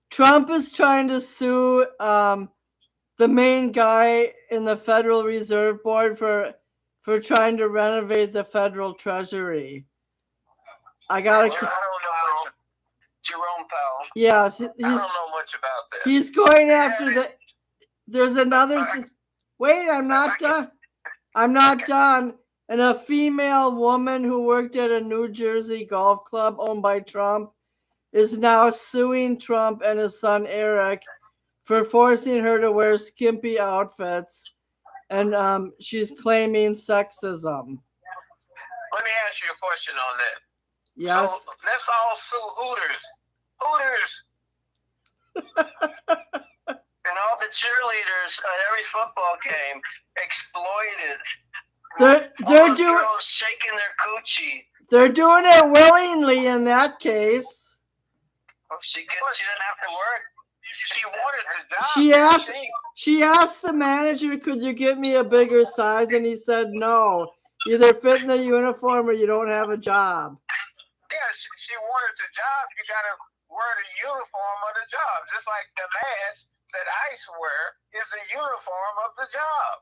Speaker 1: Trump is trying to sue the main guy in the Federal Reserve Board for trying to renovate the federal treasury. I don't know
Speaker 2: Jerome Powell.
Speaker 1: Yes,
Speaker 2: I don't know much about that.
Speaker 1: He's going after there's another wait, I'm not done. I'm not done. And a female woman who worked at a New Jersey golf club owned by Trump is now suing Trump and his son Eric for forcing her to wear skimpy outfits, and she's claiming sexism.
Speaker 2: Let me ask you a question on that.
Speaker 1: Yes.
Speaker 2: So let's all sue Hooters. And all the cheerleaders at every football game exploited.
Speaker 1: They're doing
Speaker 2: shaking their coochie.
Speaker 1: They're doing it willingly in that case.
Speaker 2: Oh, she didn't have to work. She wanted the job.
Speaker 1: She asked the manager, "Could you get me a bigger size?" And he said, "No. Either fit in the uniform or you don't have a job."
Speaker 2: Yeah, she wanted the job. You got to wear the uniform of the job, just like the mask that ICE wear is the uniform of the job.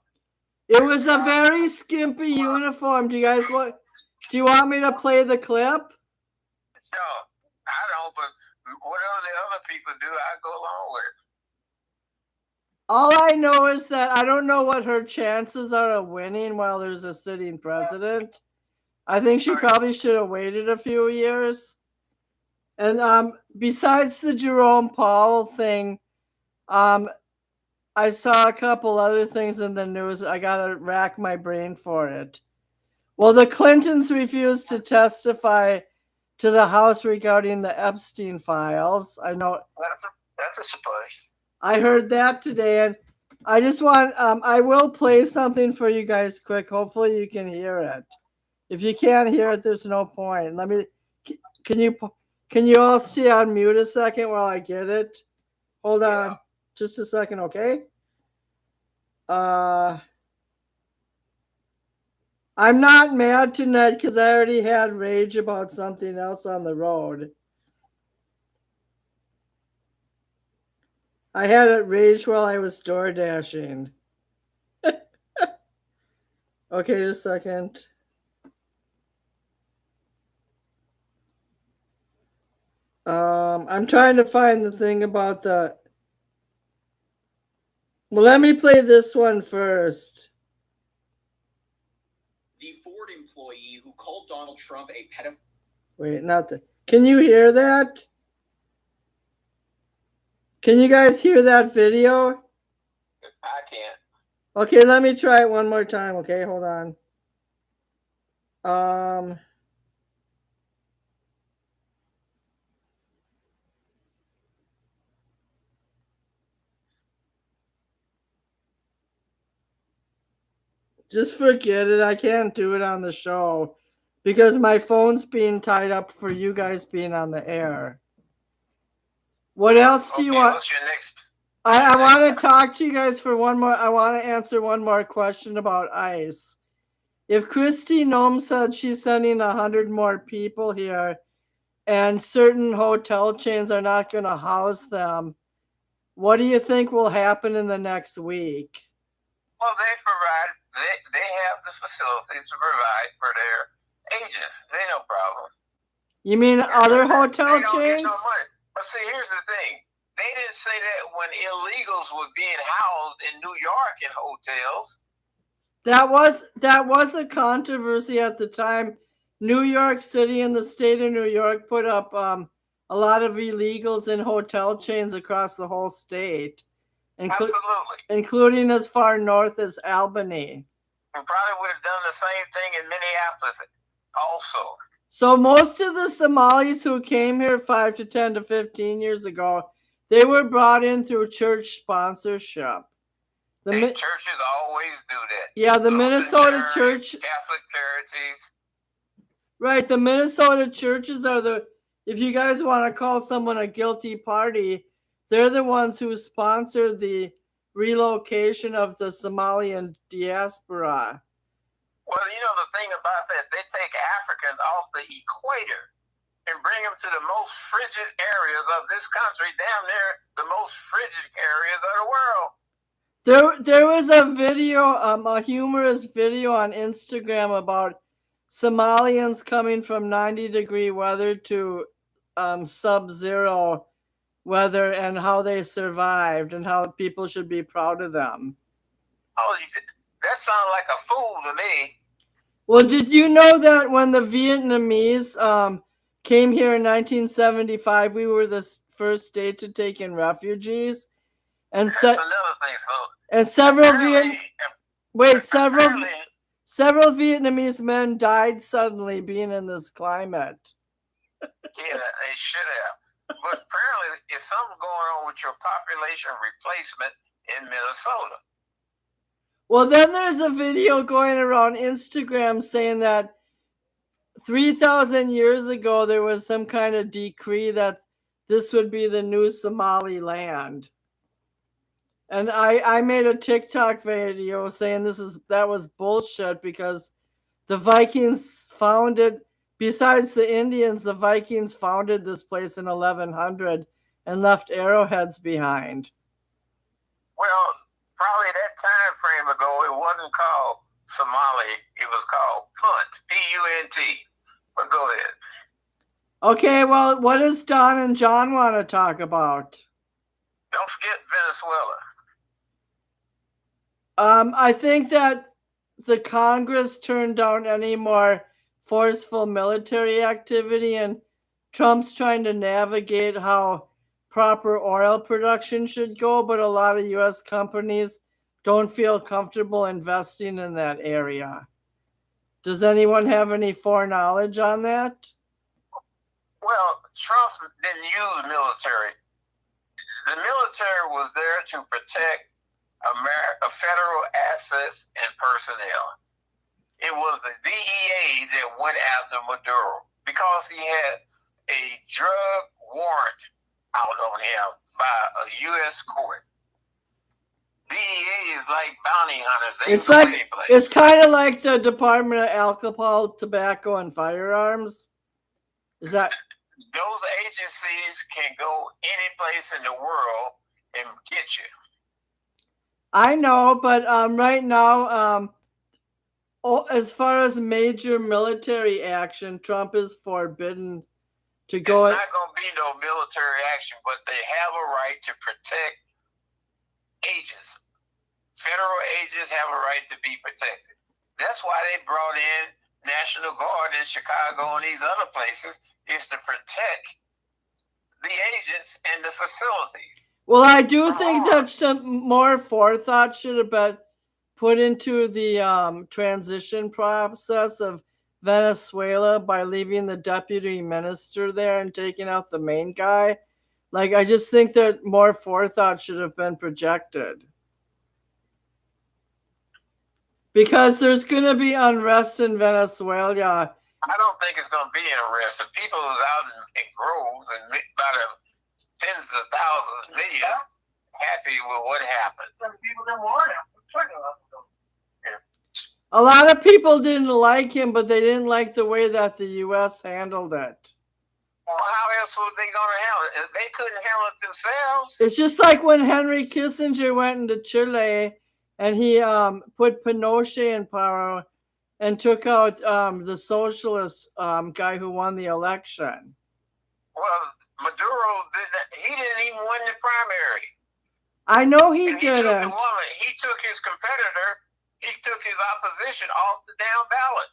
Speaker 1: It was a very skimpy uniform. Do you want me to play the clip?
Speaker 2: No, I don't, but whatever the other people do, I go along with it.
Speaker 1: All I know is that I don't know what her chances are of winning while there's a sitting president. I think she probably should have waited a few years. And besides the Jerome Powell thing, I saw a couple other things in the news. I got to rack my brain for it. Well, the Clintons refused to testify to the House regarding the Epstein files. I know
Speaker 2: that's a surprise.
Speaker 1: I heard that today, and I just want I will play something for you guys quick. Hopefully you can hear it. If you can't hear it, there's no point. Can you all stay on mute a second while I get it? Hold on. Just a second, okay? I'm not mad tonight because I already had rage about something else on the road. I had it rage while I was door dashing. Okay, just a second. I'm trying to find the thing about the... Well, let me play this one first.
Speaker 5: The Ford employee who called Donald Trump a pedophile.
Speaker 1: Wait, not the... Can you hear that? Can you guys hear that video?
Speaker 2: I can't.
Speaker 1: Okay, let me try it one more time. Okay, hold on. Just forget it. I can't do it on the show. because my phone's being tied up for you guys being on the air. What else do you want?
Speaker 2: What's your next?
Speaker 1: I want to talk to you guys for one more. I want to answer one more question about ICE. If Kristi Noem said she's sending 100 more people here and certain hotel chains are not going to house them, what do you think will happen in the next week?
Speaker 2: Well, they have the facilities to provide for their agents. They no problem.
Speaker 1: You mean other hotel
Speaker 2: they don't get
Speaker 1: chains?
Speaker 2: no money. But see, here's the thing. They didn't say that when illegals were being housed in New York in hotels.
Speaker 1: That was a controversy at the time. New York City and the state of New York put up a lot of illegals in hotel chains across the whole state,
Speaker 2: Absolutely.
Speaker 1: including as far north as Albany.
Speaker 2: We probably would have done the same thing in Minneapolis also.
Speaker 1: So most of the Somalis who came here 5 to 10 to 15 years ago, they were brought in through church sponsorship.
Speaker 2: Churches always do that.
Speaker 1: Yeah, the Minnesota church.
Speaker 2: Catholic charities.
Speaker 1: Right, the Minnesota churches are if you guys want to call someone a guilty party, they're the ones who sponsored the relocation of the Somalian diaspora.
Speaker 2: Well, you know the thing about that, they take Africans off the equator and bring them to the most frigid areas of this country, damn near the most frigid areas of the world.
Speaker 1: There was a video, a humorous video on Instagram about Somalians coming from 90-degree weather to sub-zero weather and how they survived and how people should be proud of them.
Speaker 2: Oh, that sounds like a fool to me.
Speaker 1: Well, did you know that when the Vietnamese came here in 1975, we were the first state to take in refugees? And
Speaker 2: That's another thing. So,
Speaker 1: and several Vietnamese men died suddenly being in this climate.
Speaker 2: Yeah, they should have. But apparently, it's something going on with your population replacement in Minnesota.
Speaker 1: Well, then there's a video going around Instagram saying that 3,000 years ago, there was some kind of decree that this would be the new Somaliland. And I made a TikTok video saying that was bullshit because the Vikings founded, besides the Indians, the Vikings founded this place in 1100 and left arrowheads behind.
Speaker 2: Well, probably that time frame ago, it wasn't called Somali. It was called Punt, P-U-N-T. But go ahead.
Speaker 1: Okay, well, what does Don and John want to talk about?
Speaker 2: Don't forget Venezuela.
Speaker 1: I think that the Congress turned down any more forceful military activity, and Trump's trying to navigate how proper oil production should go, but a lot of U.S. companies don't feel comfortable investing in that area. Does anyone have any foreknowledge on that?
Speaker 2: Well, Trump didn't use military. The military was there to protect federal assets and personnel. It was the DEA that went after Maduro because he had a drug warrant out on him by a U.S. court. DEA is like bounty hunters.
Speaker 1: It's kind of like the Department of Alcohol, Tobacco, and Firearms. Is that?
Speaker 2: Those agencies can go any place in the world and get you.
Speaker 1: I know, but right now, as far as major military action, Trump is forbidden to go.
Speaker 2: It's not going to be no military action, but they have a right to protect agents. Federal agents have a right to be protected. That's why they brought in National Guard in Chicago and these other places, is to protect the agents and the facilities.
Speaker 1: Well, I do think that some more forethought should have been put into the transition process of Venezuela by leaving the deputy minister there and taking out the main guy. Like, I just think that more forethought should have been projected. Because there's going to be unrest in Venezuela.
Speaker 2: I think it's going to be an arrest. The people who's out in groves and by the tens of thousands, millions, happy with what happened.
Speaker 1: A lot of people didn't like him, but they didn't like the way that the U.S. handled it.
Speaker 2: Well, how else were they going to handle it? They couldn't handle it themselves.
Speaker 1: It's just like when Henry Kissinger went into Chile and he put Pinochet in power and took out the socialist guy who won the election.
Speaker 2: Well, Maduro didn't even win the primary.
Speaker 1: I know he
Speaker 2: and
Speaker 1: didn't.
Speaker 2: He took his competitor. He took his opposition off the damn ballot.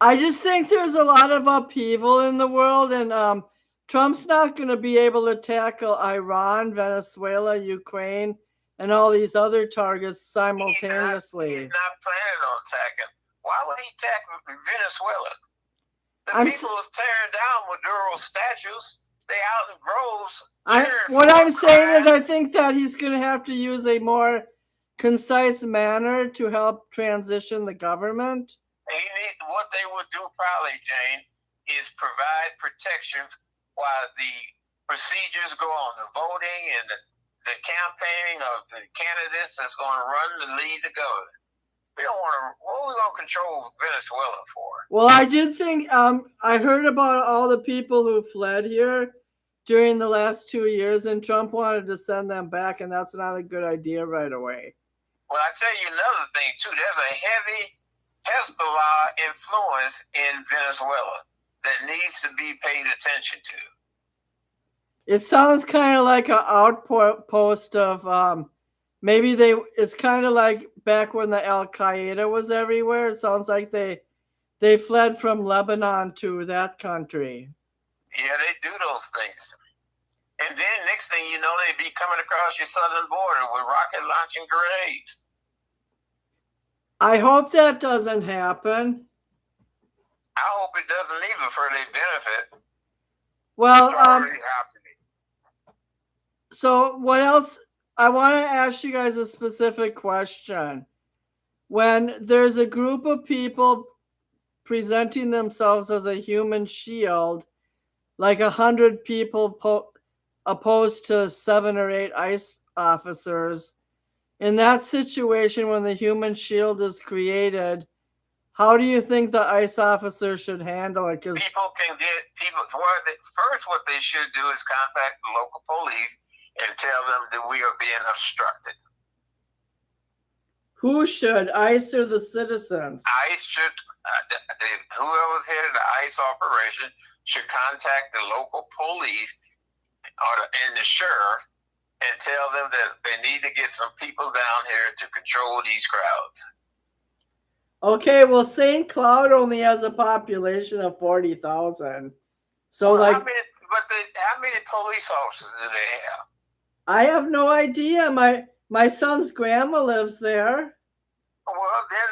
Speaker 1: I just think there's a lot of upheaval in the world, and Trump's not going to be able to tackle Iran, Venezuela, Ukraine, and all these other targets simultaneously.
Speaker 2: He's not planning on attacking. Why would he attack Venezuela? The people is tearing down Maduro's statues. They out in groves.
Speaker 1: What I'm saying is I think that he's going to have to use a more concise manner to help transition the government.
Speaker 2: What they would do probably, Jane, is provide protection while the procedures go on, the voting and the campaigning of the candidates that's going to run to lead the government. We don't want to. What are we going to control Venezuela for?
Speaker 1: Well, I did think I heard about all the people who fled here during the last 2 years, and Trump wanted to send them back, and that's not a good idea right away.
Speaker 2: Well, I tell you another thing too. There's a heavy Hezbollah influence in Venezuela that needs to be paid attention to.
Speaker 1: It sounds kind of like an outpost of it's kind of like back when the Al Qaeda was everywhere. It sounds like they fled from Lebanon to that country.
Speaker 2: Yeah, they do those things. And then next thing you know, they be coming across your southern border with rocket launching grenades.
Speaker 1: I hope that doesn't happen.
Speaker 2: I hope it doesn't either for their benefit.
Speaker 1: Well,
Speaker 3: It's already happening.
Speaker 1: So what else? I want to ask you guys a specific question. When there's a group of people presenting themselves as a human shield, like 100 people opposed to 7 or 8 ICE officers, in that situation, when the human shield is created, how do you think the ICE officer should handle it? Because
Speaker 2: first, what they should do is contact the local police and tell them that we are being obstructed.
Speaker 1: Who should, ICE or the citizens?
Speaker 2: ICE should, whoever's head of the ICE operation should contact the local police and the sheriff and tell them that they need to get some people down here to control these crowds.
Speaker 1: Okay, well, St. Cloud only has a population of 40,000. So,
Speaker 2: how many police officers do they have?
Speaker 1: I have no idea. My son's grandma lives there.
Speaker 2: Well, then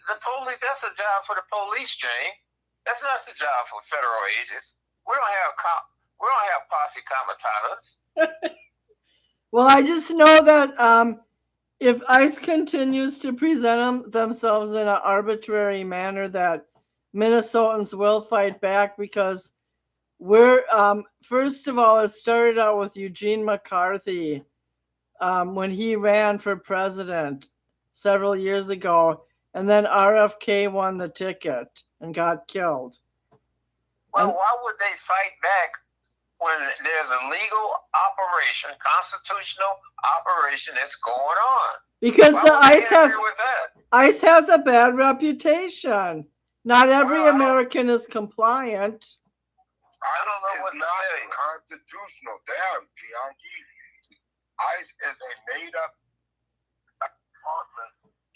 Speaker 2: the police, that's a job for the police, Jane. That's not the job for federal agents. We don't have posse comitatus.
Speaker 1: Well, I just know that if ICE continues to present themselves in an arbitrary manner, that Minnesotans will fight back, because we're first of all, it started out with Eugene McCarthy when he ran for president several years ago, and then RFK won the ticket and got killed.
Speaker 2: Well, why would they fight back when there's a legal operation, constitutional operation that's going on?
Speaker 1: Because the ICE has a bad reputation. Not every American is compliant.
Speaker 2: I don't know what
Speaker 3: it's not constitutional. Damn, Bianchi. ICE is a made-up department.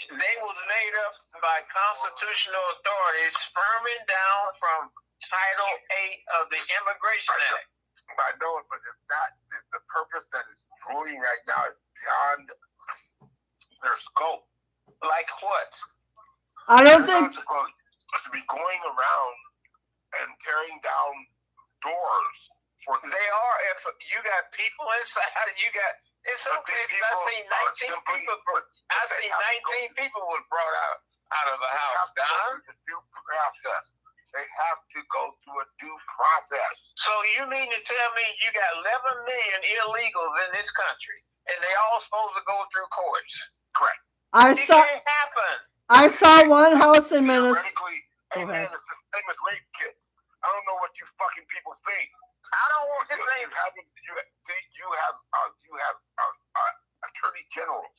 Speaker 2: They was made up by constitutional authorities sperming down from Title 8 of the Immigration Act.
Speaker 3: I know it, but it's not. The purpose that it's doing right now is beyond their scope.
Speaker 2: Like what?
Speaker 1: I don't think
Speaker 3: to be going around and tearing down doors.
Speaker 2: They are. If you got people inside, it's okay. I seen 19 people. I seen 19 people was brought out of a house. Don,
Speaker 3: process. They have to go through a due process.
Speaker 2: So you mean to tell me you got 11 million illegals in this country, and they all supposed to go through courts?
Speaker 3: Correct.
Speaker 2: It can't happen.
Speaker 1: I saw one house in Minnesota.
Speaker 3: Theoretically, amen, it's the same as rape kits. I don't know what you fucking people think.
Speaker 2: I don't want to say.
Speaker 3: You have attorney generals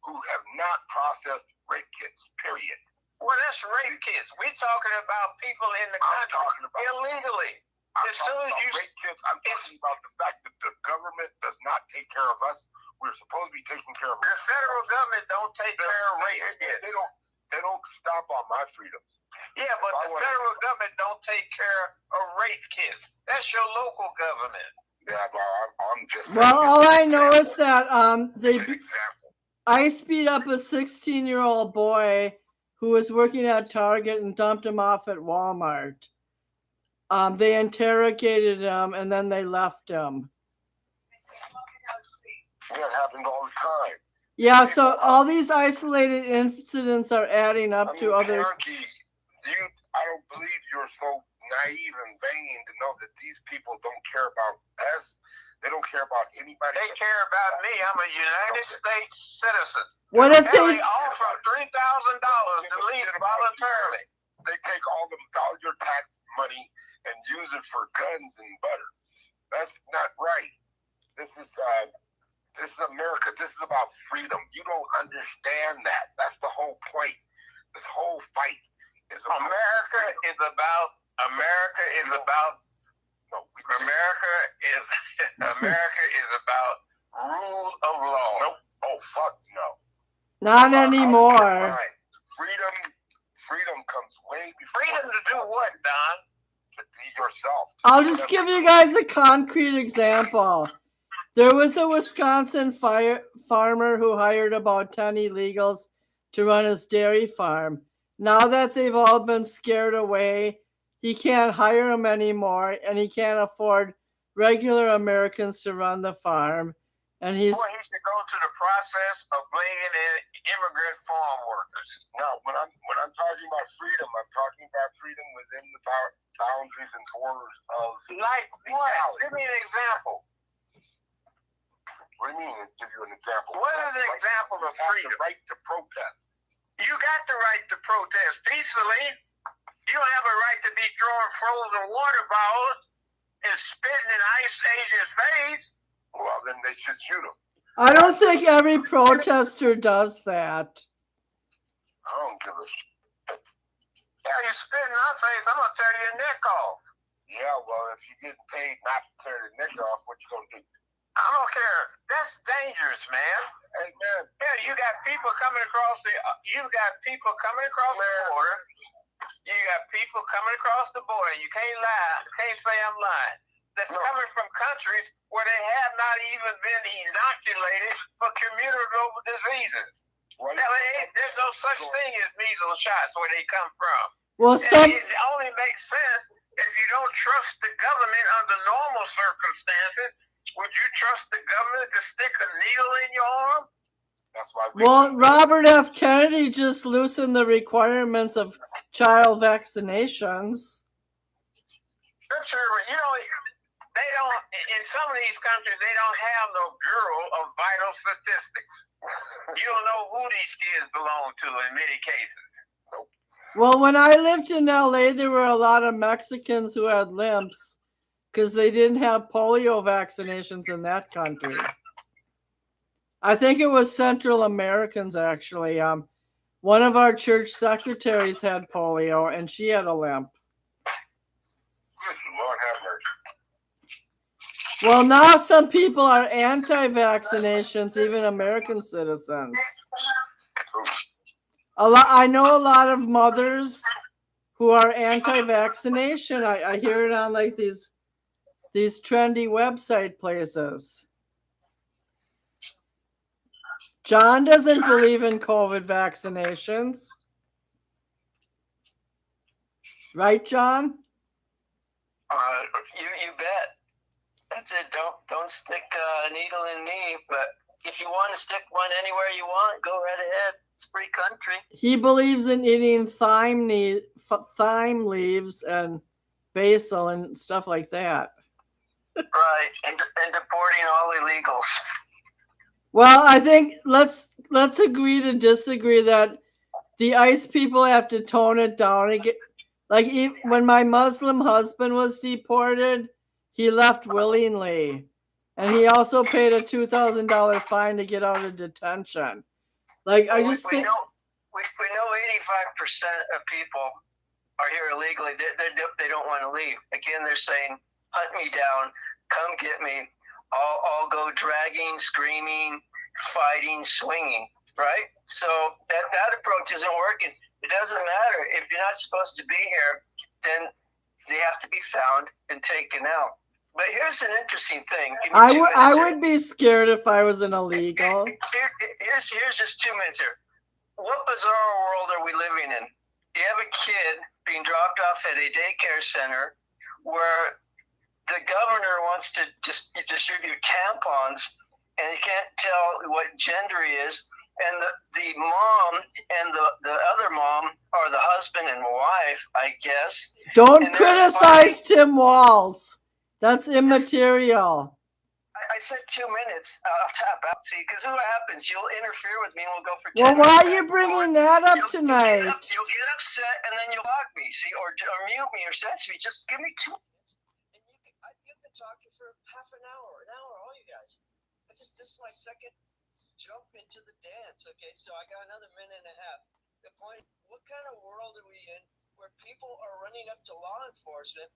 Speaker 3: who have not processed rape kits, period.
Speaker 2: Well, that's rape kits. We're talking about people in the country illegally. As soon as you
Speaker 3: rape kits, I'm talking about the fact that the government does not take care of us. We're supposed to be taking care of
Speaker 2: the federal government don't take care of rape kits.
Speaker 3: They don't stomp on my freedoms.
Speaker 2: Yeah, but the federal government don't take care of rape kits. That's your local government.
Speaker 3: Yeah, well, I'm just.
Speaker 1: Well, all I know is that ICE beat up a 16-year-old boy who was working at Target and dumped him off at Walmart. They interrogated him and then they left him.
Speaker 3: That happens all the time.
Speaker 1: Yeah, so all these isolated incidents are adding up to other.
Speaker 3: I don't believe you're so naive and vain to know that these people don't care about us. They don't care about anybody.
Speaker 2: They care about me. I'm a United States citizen.
Speaker 1: What if
Speaker 2: they offer $3,000 to leave voluntarily?
Speaker 3: They take all your tax money and use it for guns and butter. That's not right. This is America. This is about freedom. You don't understand that. That's the whole point. This whole fight is about
Speaker 2: America is about rule of law.
Speaker 3: Nope. Oh fuck no.
Speaker 1: Not anymore.
Speaker 3: Freedom comes way before.
Speaker 2: Freedom to do what, Don?
Speaker 3: To be yourself.
Speaker 1: I'll just give you guys a concrete example. There was a Wisconsin farmer who hired about 10 illegals to run his dairy farm. Now that they've all been scared away, he can't hire them anymore, and he can't afford regular Americans to run the farm. And he
Speaker 2: should go to the process of bringing in immigrant farm workers.
Speaker 3: Now, when I'm talking about freedom, I'm talking about freedom within the boundaries and borders of
Speaker 2: like what? Give me an example.
Speaker 3: What do you mean? Give you an example.
Speaker 2: What is an example of freedom?
Speaker 3: The right to protest.
Speaker 2: You got the right to protest peacefully. You don't have a right to be throwing frozen water bottles and spitting in Ice Asia's face.
Speaker 3: Well, then they should shoot them.
Speaker 1: I don't think every protester does that.
Speaker 3: I don't give a shit.
Speaker 2: Yeah, you spit in our face, I'm going to tear your neck off.
Speaker 3: Yeah, well, if you're getting paid not to tear the neck off, what you going to do?
Speaker 2: I don't care. That's dangerous, man.
Speaker 3: Hey, man.
Speaker 2: Yeah, you got people coming across the border. You got people coming across the border. You can't lie. You can't say I'm lying. That's coming from countries where they have not even been inoculated for communicable diseases. There's no such thing as measles shots where they come from.
Speaker 1: Well,
Speaker 2: it only makes sense if you don't trust the government under normal circumstances. Would you trust the government to stick a needle in your arm?
Speaker 3: That's why
Speaker 1: Robert F. Kennedy just loosened the requirements of child vaccinations.
Speaker 2: That's true. You know, they don't, in some of these countries, they don't have no bureau of vital statistics. You don't know who these kids belong to in many cases.
Speaker 1: Well, when I lived in LA, there were a lot of Mexicans who had limps because they didn't have polio vaccinations in that country. I think it was Central Americans, actually. One of our church secretaries had polio, and she had a limp.
Speaker 3: Lord have mercy.
Speaker 1: Well, now some people are anti-vaccinations, even American citizens. I know a lot of mothers who are anti-vaccination. I hear it on like these trendy website places. John doesn't believe in COVID vaccinations. Right, John?
Speaker 4: You bet. That's it. Don't stick a needle in me, but if you want to stick one anywhere you want, go right ahead. It's free country.
Speaker 1: He believes in eating thyme leaves and basil and stuff like that.
Speaker 4: Right, and deporting all illegals.
Speaker 1: Well, I think let's agree to disagree that the ICE people have to tone it down and get, like, when my Muslim husband was deported, he left willingly, and he also paid a $2,000 fine to get out of detention. Like, I just think
Speaker 4: we know 85% of people are here illegally. They don't want to leave. Again, they're saying, "Hunt me down, come get me." I'll go dragging, screaming, fighting, swinging. Right? So that approach isn't working. It doesn't matter if you're not supposed to be here. Then they have to be found and taken out. But here's an interesting thing.
Speaker 1: I would be scared if I was an illegal.
Speaker 4: Here's just 2 minutes here. What bizarre world are we living in? You have a kid being dropped off at a daycare center where the governor wants to just distribute tampons, and you can't tell what gender he is. And the mom and the other mom are the husband and wife, I guess.
Speaker 1: Don't criticize Tim Walz. That's immaterial.
Speaker 4: I said 2 minutes. I'll tap out. See, because this is what happens. You'll interfere with me and we'll go for 10
Speaker 1: Well, why are
Speaker 4: minutes.
Speaker 1: you bringing that up tonight?
Speaker 4: You'll get upset and then you'll block me, see, or mute me or censor me. Just give me 2 minutes. And you've been talking for half an hour, all you guys. This is my second jump into the dance, okay? So I got another minute and a half. The point, what kind of world are we in where people are running up to law enforcement,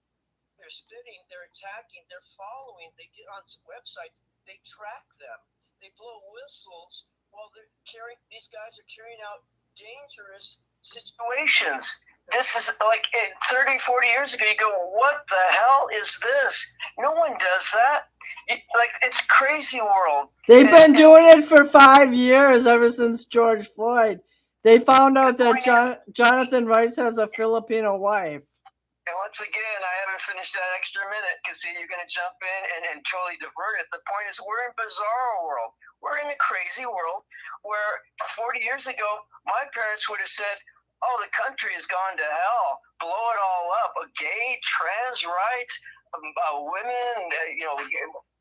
Speaker 4: they're spitting, they're attacking, they're following, they get on some websites, they track them, they blow whistles while these guys are carrying out dangerous situations. This is like 30, 40 years ago, you go, what the hell is this? No one does that. It's crazy world.
Speaker 1: They've been doing it for 5 years, ever since George Floyd. They found out that Jonathan Rice has a Filipino wife.
Speaker 4: And once again, I haven't finished that extra minute because you're going to jump in and totally divert it. The point is, we're in a bizarre world. We're in a crazy world where 40 years ago, my parents would have said, "Oh, the country has gone to hell. Blow it all up. Gay, trans rights, women,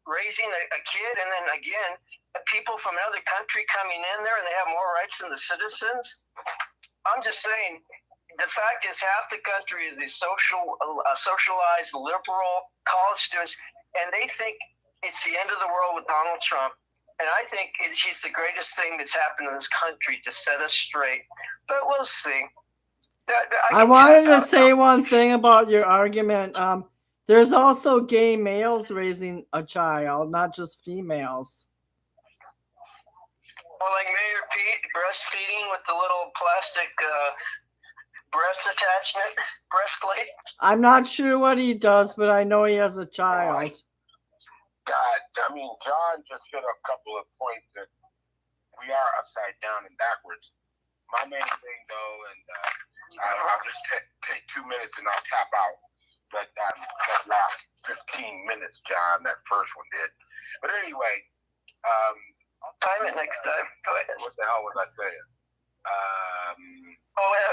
Speaker 4: raising a kid, and then again, people from another country coming in there and they have more rights than the citizens." I'm just saying, the fact is half the country is these socialized liberal college students, and they think it's the end of the world with Donald Trump. And I think he's the greatest thing that's happened in this country to set us straight. But we'll see.
Speaker 1: I wanted to say one thing about your argument. There's also gay males raising a child, not just females.
Speaker 4: Well, like Mayor Pete, breastfeeding with the little plastic breast attachment, breastplate.
Speaker 1: I'm not sure what he does, but I know he has a child.
Speaker 3: God, I mean, John just hit a couple of points that we are upside down and backwards. My main thing, though, and I'll just take 2 minutes and I'll tap out. But that last 15 minutes, John, that first one did. But anyway,
Speaker 4: I'll time it next time. Go ahead.
Speaker 3: What the hell was I saying?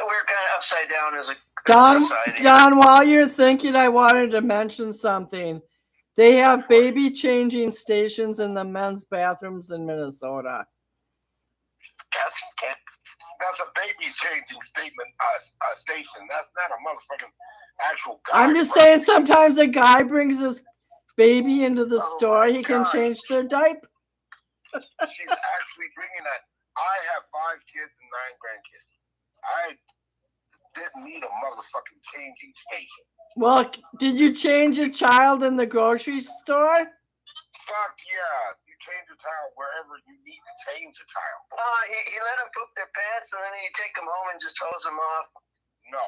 Speaker 4: We're kind of upside down as a society.
Speaker 1: Don, while you're thinking, I wanted to mention something. They have baby changing stations in the men's bathrooms in Minnesota.
Speaker 3: That's a baby changing station. That's not a motherfucking actual guy.
Speaker 1: I'm just saying, sometimes a guy brings his baby into the store, he can change their diaper.
Speaker 3: She's actually bringing that. I have 5 kids and 9 grandkids. I didn't need a motherfucking changing station.
Speaker 1: Well, did you change a child in the grocery store?
Speaker 3: Fuck yeah. You change a child wherever you need to change a child.
Speaker 4: He let them poop their pants and then you take them home and just hose them off.
Speaker 3: No.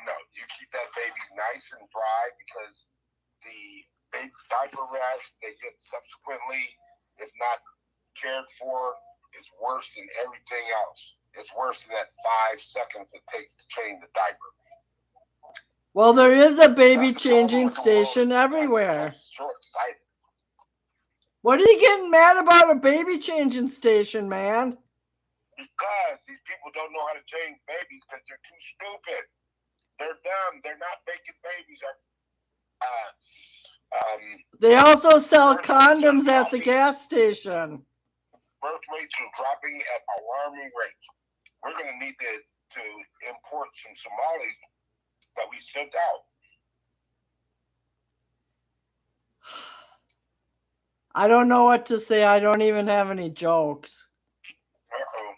Speaker 3: No. You keep that baby nice and dry because the baby diaper rash they get subsequently is not cared for. It's worse than everything else. It's worse than that 5 seconds it takes to change the diaper.
Speaker 1: Well, there is a baby changing station everywhere.
Speaker 3: Short-sighted.
Speaker 1: What are you getting mad about a baby changing station, man?
Speaker 3: Because these people people don't know how to change babies because they're too stupid. They're dumb. They're not making babies.
Speaker 1: They also sell condoms at the gas station.
Speaker 3: Birth rates are dropping at alarming rates. We're going to need to import some Somalis that we sent out.
Speaker 1: I don't know what to say. I don't even have any jokes.
Speaker 3: Uh-oh.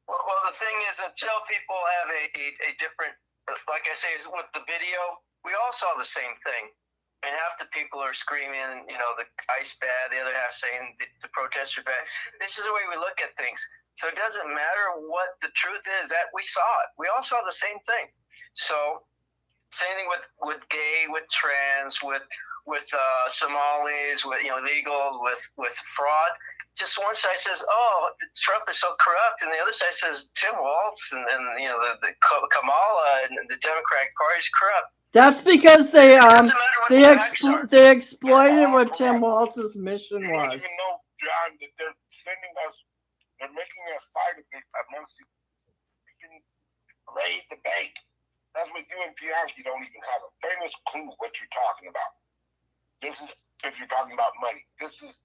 Speaker 4: Well, the thing is, until people have a different, like I say, with the video, we all saw the same thing. And half the people are screaming, you know, the ICE bad, the other half saying the protests are bad. This is the way we look at things. So it doesn't matter what the truth is, that we saw it. We all saw the same thing. So same thing with gay, with trans, with Somalis, with, you know, legal, with fraud. Just one side says, oh, Trump is so corrupt, and the other side says Tim Walz and you know the Kamala and the Democratic Party is corrupt.
Speaker 1: That's because they exploited what
Speaker 3: Correct.
Speaker 1: Tim Walz's mission
Speaker 3: You don't
Speaker 1: was.
Speaker 3: even know, John, that they're making us fight amongst you. You can raid the bank. That's what you and Bianchi don't even have a famous clue what you're talking about. This is, if you're talking about money, this is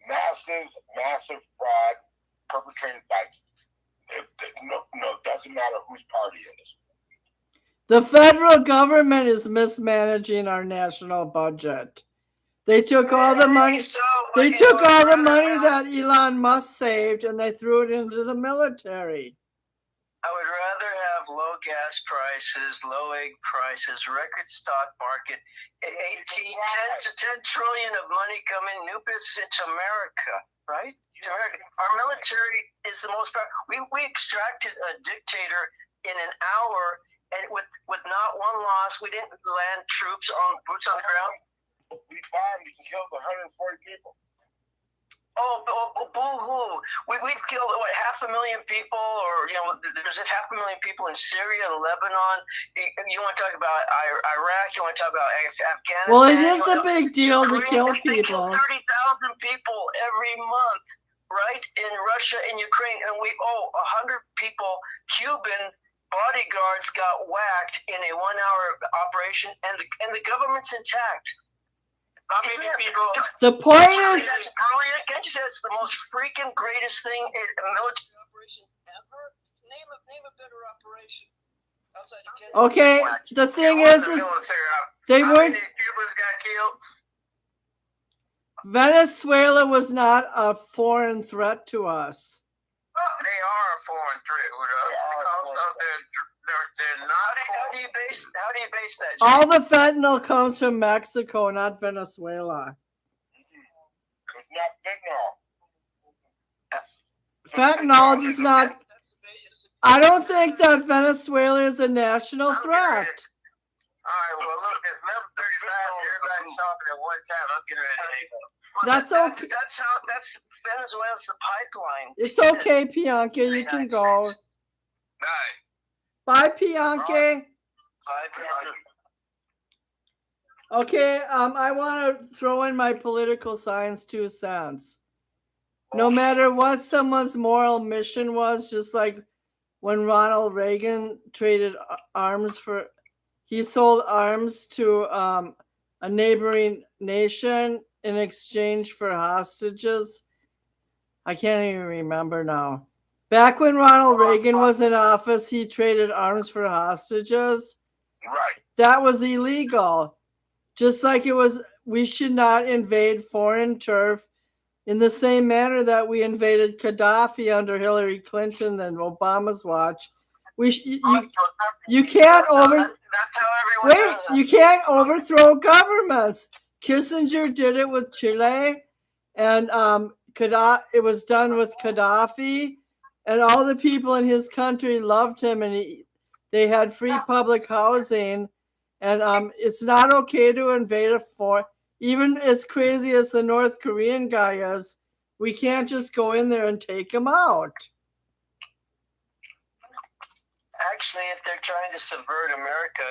Speaker 3: massive fraud perpetrated by, doesn't matter whose party it is.
Speaker 1: The federal government is mismanaging our national budget. They took all the money. They took all the money that Elon Musk saved and they threw it into the military.
Speaker 4: I would rather have low gas prices, low egg prices, record stock market, 10 to 10 trillion of money coming, new business into America, right? Our military is the most powerful. We extracted a dictator in an hour, and with not one loss. We didn't land troops on boots on the ground.
Speaker 3: We bombed and killed 140 people.
Speaker 4: Oh, boo-hoo. We've killed, 500,000 people, or, you know, there's 500,000 people in Syria and Lebanon. You want to talk about Iraq, you want to talk about Afghanistan.
Speaker 1: Well, it is a big deal to kill
Speaker 4: We
Speaker 1: people.
Speaker 4: kill 30,000 people every month, right, in Russia and Ukraine, and 100 people, Cuban bodyguards got whacked in a 1-hour operation, and the government's intact. How many people?
Speaker 1: The point is,
Speaker 4: That's brilliant. Can't you say it's the most freaking greatest thing in a military operation ever? Name a better operation outside of Kenya.
Speaker 1: okay, the thing is they
Speaker 2: How
Speaker 1: weren't.
Speaker 2: many Cubans got killed?
Speaker 1: Venezuela was not a foreign threat to us.
Speaker 2: They are a foreign threat with us. They're not.
Speaker 4: How do you base that?
Speaker 1: All the fentanyl comes from Mexico, not Venezuela.
Speaker 3: It's not fentanyl.
Speaker 1: Fentanyl does not. I don't think that Venezuela is a national threat.
Speaker 2: All right, well, look, it's 11:35. Everybody's talking at one time. I'm getting ready to hang up.
Speaker 1: That's okay.
Speaker 4: That's Venezuela's the pipeline.
Speaker 1: It's okay, Bianca. You can go.
Speaker 2: Bye.
Speaker 1: Bye, Bianca.
Speaker 4: Pipeline.
Speaker 1: Okay, I want to throw in my political science 2 cents. No matter what someone's moral mission was, just like when Ronald Reagan traded arms for, he sold arms to a neighboring nation in exchange for hostages. I can't even remember now. Back when Ronald Reagan was in office, he traded arms for hostages.
Speaker 3: Right.
Speaker 1: That was illegal. Just like it was, we should not invade foreign turf in the same manner that we invaded Gaddafi under Hillary Clinton and Obama's watch. You can't you can't overthrow governments. Kissinger did it with Chile, and it was done with Gaddafi, and all the people in his country loved him, and they had free public housing. And it's not okay to invade a foreign, even as crazy as the North Korean guy is. We can't just go in there and take him out.
Speaker 4: Actually, if they're trying to subvert America,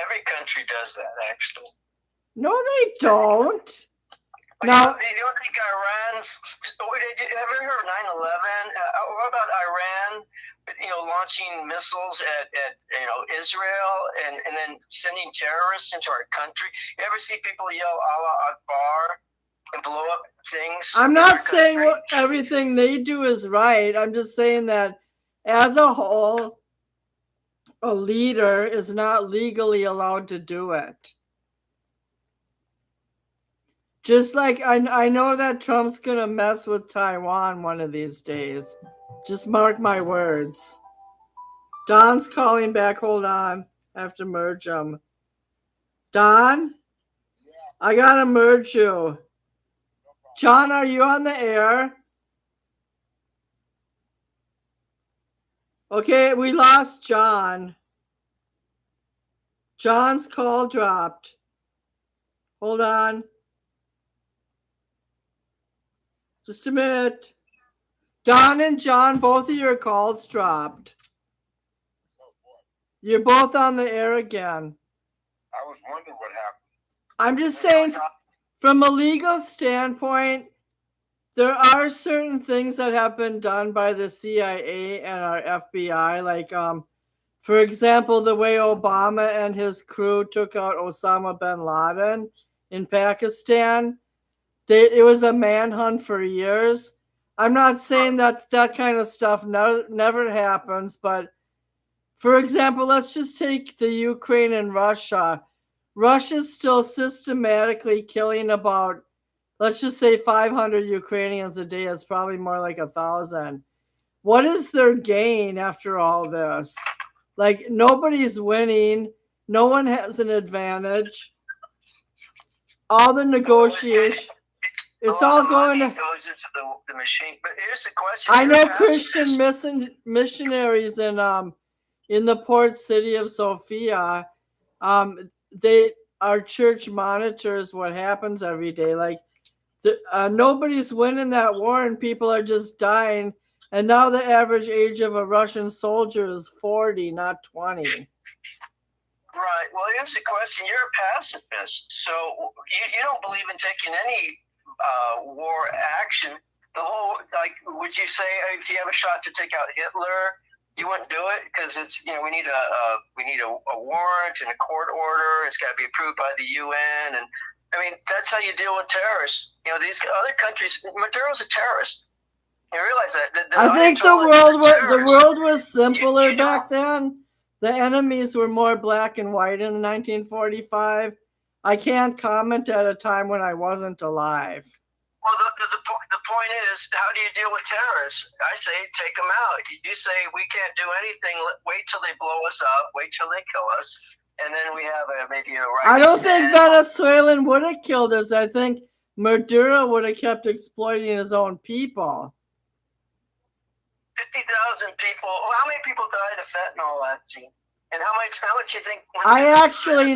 Speaker 4: every country does that. Actually,
Speaker 1: No, they don't. Now,
Speaker 4: you don't think Iran? Have you ever heard of 9/11? What about Iran? Launching missiles at Israel and then sending terrorists into our country. You ever see people yell Allah Akbar and blow up things?
Speaker 1: I'm not saying everything they do is right. I'm just saying that as a whole, a leader is not legally allowed to do it. Just like I know that Trump's going to mess with Taiwan one of these days. Just mark my words. Don's calling back. Hold on. I have to merge them. Don? I got to merge you. John, are you on the air? Okay, we lost John. John's call dropped. Hold on. Just a minute. Don and John, both of your calls dropped. You're both on the air again.
Speaker 3: I was wondering what happened.
Speaker 1: I'm just saying, from a legal standpoint, there are certain things that have been done by the CIA and our FBI, like, for example, the way Obama and his crew took out Osama bin Laden in Pakistan. It was a manhunt for years. I'm not saying that that kind of stuff never happens, but for example, let's just take the Ukraine and Russia. Russia's still systematically killing about, let's just say 500 Ukrainians a day. It's probably more like 1,000. What is their gain after all this? Like, nobody's winning. No one has an advantage. All the negotiation. It's all going to
Speaker 4: goes into the machine. But here's the question.
Speaker 1: I know Christian missionaries in the port city of Sofia. Our church monitors what happens every day. Like, nobody's winning that war, and people are just dying. And now the average age of a Russian soldier is 40, not 20.
Speaker 4: Right. Well, here's the question. You're a pacifist, so you don't believe in taking any war action. The whole, like, would you say if you have a shot to take out Hitler, you wouldn't do it because it's we need a warrant and a court order. It's got to be approved by the UN, and I mean that's how you deal with terrorists. These other countries. Maduro's a terrorist. You realize that?
Speaker 1: I think the world was simpler back then. The enemies were more black and white in 1945. I can't comment at a time when I wasn't alive.
Speaker 4: Well, the point is, how do you deal with terrorists? I say take them out. You say we can't do anything. Wait till they blow us up. Wait till they kill us, and then we have maybe a right.
Speaker 1: I don't think Venezuelan would have killed us. I think Maduro would have kept exploiting his own people.
Speaker 4: 50,000 people. Well, how many people died of fentanyl last year? And how much you think?
Speaker 1: I actually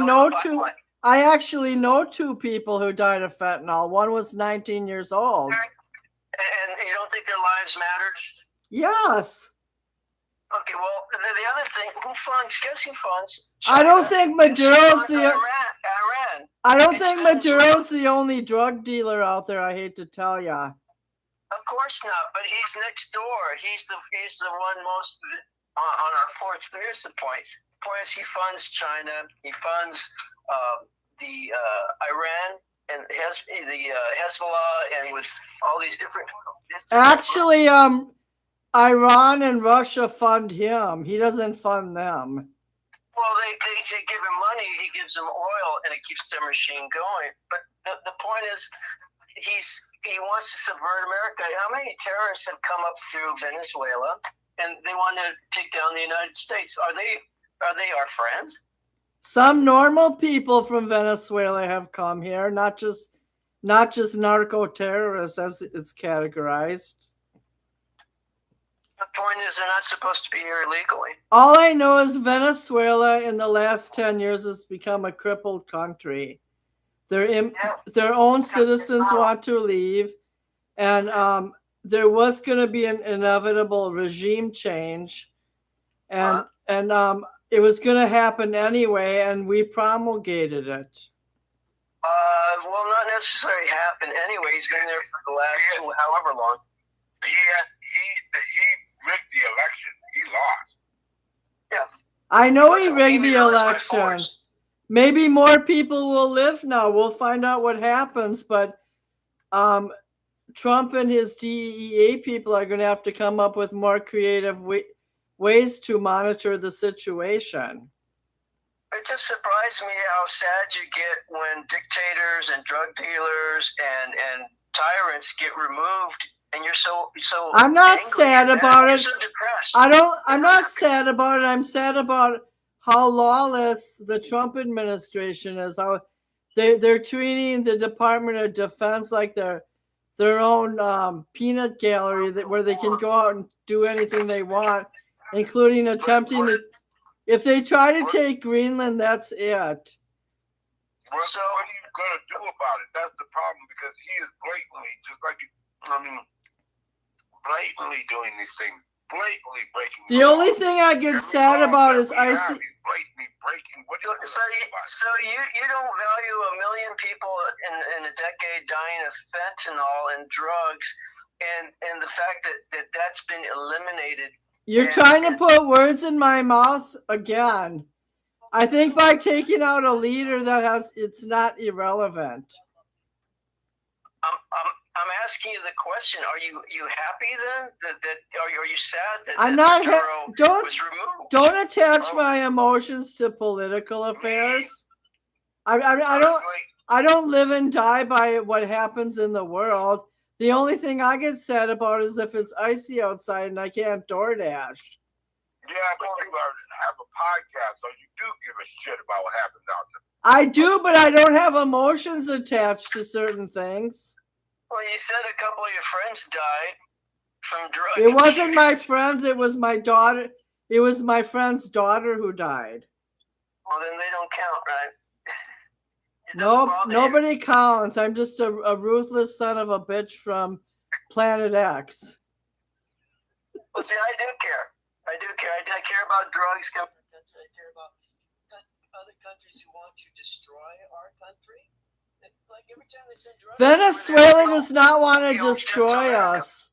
Speaker 1: know two people who died of fentanyl. One was 19 years old.
Speaker 4: And you don't think their lives mattered?
Speaker 1: Yes.
Speaker 4: Okay, well, the other thing, guess who funds?
Speaker 1: China? I don't think Maduro's
Speaker 4: Iran.
Speaker 1: I don't think Maduro's the only drug dealer out there, I hate to tell ya.
Speaker 4: Of course not, but he's next door. He's the one most on our fourth. Here's the point. The point is he funds China. He funds the Iran and the Hezbollah, and with all these different.
Speaker 1: Actually, Iran and Russia fund him. He doesn't fund them.
Speaker 4: Well, they give him money. He gives them oil, and it keeps their machine going. But the point is, he wants to subvert America. How many terrorists have come up through Venezuela, and they want to take down the United States? Are they our friends?
Speaker 1: Some normal people from Venezuela have come here, not just narco terrorists as it's categorized.
Speaker 4: The point is they're not supposed to be here illegally.
Speaker 1: All I know is Venezuela in the last 10 years has become a crippled country. Their own citizens want to leave, and there was going to be an inevitable regime change, and it was going to happen anyway, and we promulgated it.
Speaker 4: Well, not necessarily happen anyway. He's been there for the last however long.
Speaker 3: He rigged the election. He lost.
Speaker 4: Yeah.
Speaker 1: I know he
Speaker 4: Listen,
Speaker 1: rigged the
Speaker 4: maybe not by
Speaker 1: election.
Speaker 4: force.
Speaker 1: Maybe more people will live now. We'll find out what happens, but Trump and his DEA people are going to have to come up with more creative ways to monitor the situation.
Speaker 4: It just surprised me how sad you get when dictators and drug dealers and tyrants get removed, and you're so.
Speaker 1: I'm not
Speaker 4: angry
Speaker 1: sad
Speaker 4: at
Speaker 1: about
Speaker 4: that.
Speaker 1: it.
Speaker 4: You're so depressed.
Speaker 1: I'm not sad about it. I'm sad about how lawless the Trump administration is. How they're treating the Department of Defense like their own peanut gallery where they can go out and do anything they want, including attempting to. If they try to take Greenland, that's it.
Speaker 3: So what are you gonna do about it? That's the problem, because he is blatantly, just like blatantly doing these things, blatantly breaking.
Speaker 1: The only thing I get sad about is I see.
Speaker 3: Blatantly breaking.
Speaker 4: So you don't value 1 million people in a decade dying of fentanyl and drugs, and the fact that that's been eliminated.
Speaker 1: You're trying to put words in my mouth again. I think by taking out a leader it's not irrelevant.
Speaker 4: I'm asking you the question. Are you happy then? Are you sad that
Speaker 1: I'm not.
Speaker 4: was removed?
Speaker 1: Don't attach my emotions to political affairs. I don't live and die by what happens in the world. The only thing I get sad about is if it's icy outside and I can't DoorDash.
Speaker 3: Yeah, but you have a podcast, so you do give a shit about what happens out there.
Speaker 1: I do, but I don't have emotions attached to certain things.
Speaker 4: Well, you said a couple of your friends died from drugs.
Speaker 1: It wasn't my friends. It was my daughter. It was my friend's daughter who died.
Speaker 4: Well, then they don't count, right?
Speaker 1: Nope, nobody counts. I'm just a ruthless son of a bitch from Planet X.
Speaker 4: Well, see, I do care. I care about drugs. I care about other countries who want to destroy our country. Like every time they send drugs,
Speaker 1: Venezuela does not want to destroy us.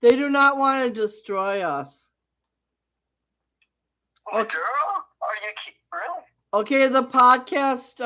Speaker 1: They do not want to destroy us.
Speaker 4: Oh, girl? Are you really?
Speaker 1: Okay, the podcast